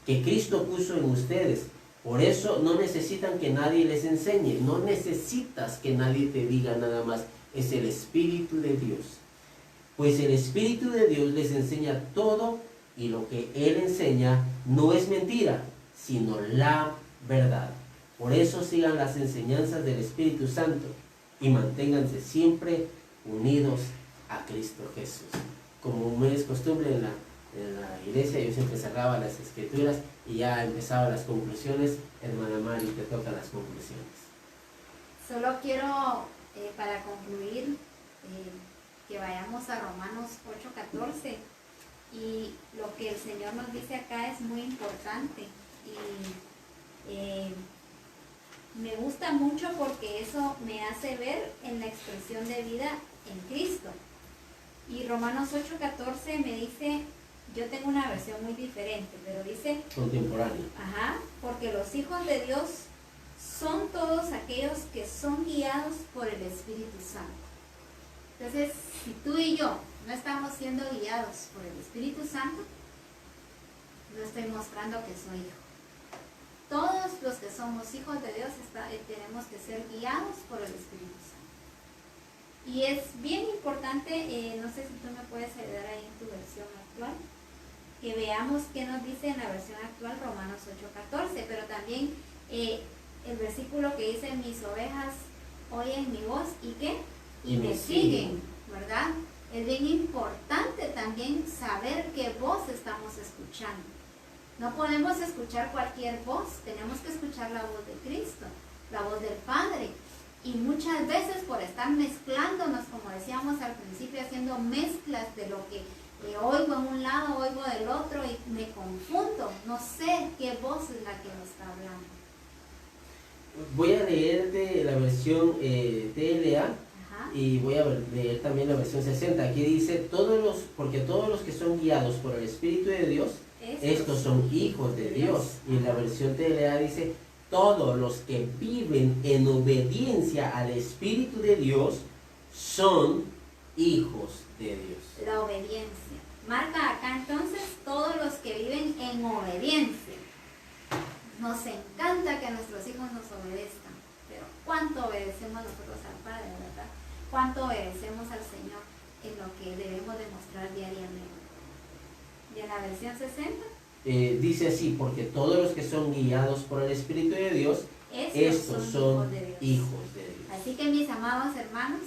que Cristo puso en ustedes. Por eso no necesitan que nadie les enseñe, no necesitas que nadie te diga nada más, es el Espíritu de Dios. Pues el Espíritu de Dios les enseña todo y lo que Él enseña no es mentira, sino la verdad. Por eso sigan las enseñanzas del Espíritu Santo y manténganse siempre unidos a Cristo Jesús. Como me es costumbre en la iglesia, yo siempre cerraba las escrituras y ya empezaba las conclusiones. Hermana Mari, te tocan las conclusiones. Solo quiero, para concluir, que vayamos a Romanos 8:14, y lo que el Señor nos dice acá es muy importante y me gusta mucho porque eso me hace ver en la expresión de vida en Cristo. Y Romanos 8:14 me dice, yo tengo una versión muy diferente, pero dice contemporánea. Porque los hijos de Dios son todos aquellos que son guiados por el Espíritu Santo. Entonces, si tú y yo no estamos siendo guiados por el Espíritu Santo, no estoy mostrando que soy hijo. Todos los que somos hijos de Dios tenemos que ser guiados por el Espíritu Santo. Y es bien importante, no sé si tú me puedes ayudar ahí en tu versión actual, que veamos qué nos dice en la versión actual Romanos 8:14, pero también el versículo que dice, mis ovejas oyen mi voz y ¿qué? Y me siguen, ¿verdad? Es bien importante también saber qué voz estamos escuchando. No podemos escuchar cualquier voz, tenemos que escuchar la voz de Cristo, la voz del Padre. Y muchas veces por estar mezclándonos, como decíamos al principio, haciendo mezclas de lo que oigo en un lado, oigo del otro y me confundo, no sé qué voz es la que nos está hablando. Voy a leer de la versión TLA. Y voy a leer también la versión 60. Aquí dice, porque todos los que son guiados por el Espíritu de Dios, estos son hijos de Dios. Y la versión TLA dice, todos los que viven en obediencia al Espíritu de Dios son hijos de Dios. La obediencia. Marca acá entonces todos los que viven en obediencia. Nos encanta que nuestros hijos nos obedezcan, pero ¿cuánto obedecemos nosotros al Padre, verdad? ¿Cuánto obedecemos al Señor en lo que debemos demostrar diariamente? ¿Y en la versión 60? Dice así, porque todos los que son guiados por el Espíritu de Dios, estos son hijos de Dios. Así que mis amados hermanos,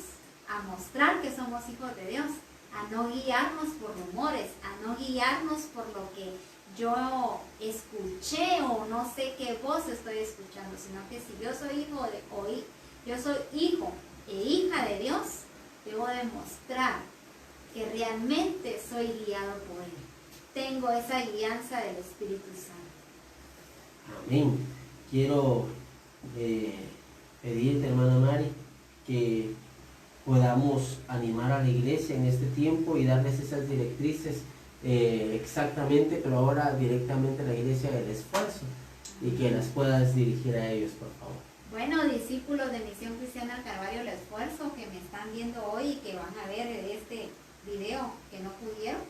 a mostrar que somos hijos de Dios, a no guiarnos por rumores, a no guiarnos por lo que yo escuché o no sé qué voz estoy escuchando, sino que si yo soy yo soy hijo e hija de Dios, debo demostrar que realmente soy guiado por Él. Tengo esa guianza del Espíritu Santo. Amén. Quiero pedirte, hermana Mari, que podamos animar a la iglesia en este tiempo y darles esas directrices exactamente, pero ahora directamente a la iglesia del esfuerzo, y que las puedas dirigir a ellos, por favor. Bueno, discípulos de Misión Cristiana del Calvario El Esfuerzo que me están viendo hoy y que van a ver este video que no pudieron,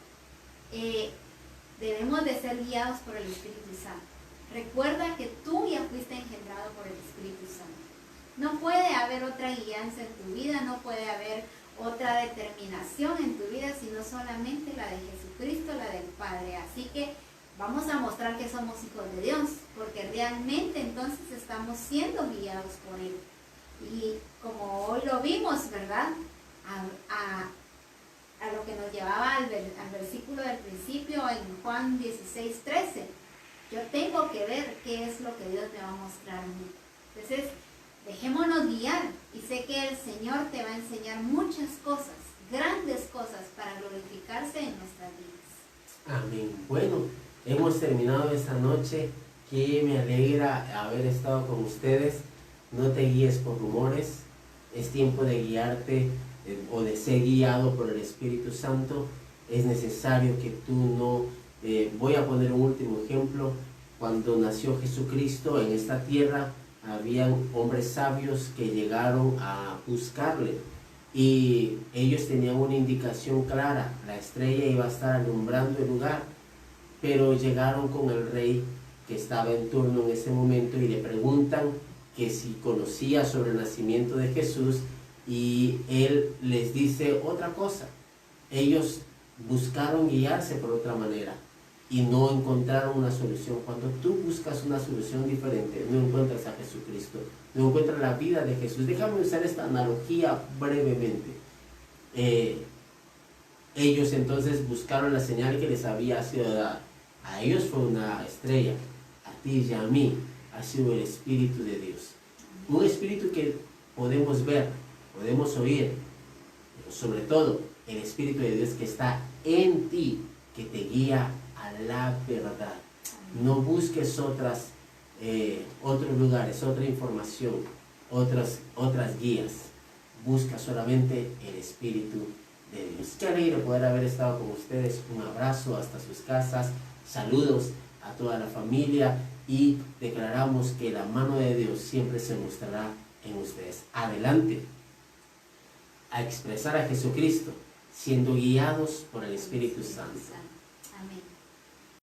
debemos de ser guiados por el Espíritu Santo. Recuerda que tú ya fuiste engendrado por el Espíritu Santo. No puede haber otra guianza en tu vida, no puede haber otra determinación en tu vida, sino solamente la de Jesucristo, la del Padre. Así que vamos a mostrar que somos hijos de Dios, porque realmente entonces estamos siendo guiados por Él. Y como hoy lo vimos, ¿verdad? A lo que nos llevaba al versículo del principio en Juan 16:13. Yo tengo que ver qué es lo que Dios me va a mostrar a mí. Entonces, dejémonos guiar, y sé que el Señor te va a enseñar muchas cosas, grandes cosas, para glorificarse en nuestras vidas. Amén. Bueno, hemos terminado esta noche, que me alegra haber estado con ustedes. No te guíes por rumores, es tiempo de guiarte o de ser guiado por el Espíritu Santo. Es necesario que tú no... voy a poner un último ejemplo. Cuando nació Jesucristo en esta tierra, habían hombres sabios que llegaron a buscarle, y ellos tenían una indicación clara: la estrella iba a estar alumbrando el lugar. Pero llegaron con el rey que estaba en turno en ese momento y le preguntan que si conocía sobre el nacimiento de Jesús, y él les dice otra cosa. Ellos buscaron guiarse por otra manera y no encontraron una solución. Cuando tú buscas una solución diferente, no encuentras a Jesucristo, no encuentras la vida de Jesús. Déjame usar esta analogía brevemente. Ellos entonces buscaron la señal que les había sido dada. A ellos fue una estrella, a ti y a mí ha sido el Espíritu de Dios. Un Espíritu que podemos ver, podemos oír, pero sobre todo el Espíritu de Dios que está en ti, que te guía a la verdad. No busques otros lugares, otra información, otras guías. Busca solamente el Espíritu de Dios. Qué alegre poder haber estado con ustedes. Un abrazo hasta sus casas. Saludos a toda la familia, y declaramos que la mano de Dios siempre se mostrará en ustedes. Adelante a expresar a Jesucristo, siendo guiados por el Espíritu Santo. Amén.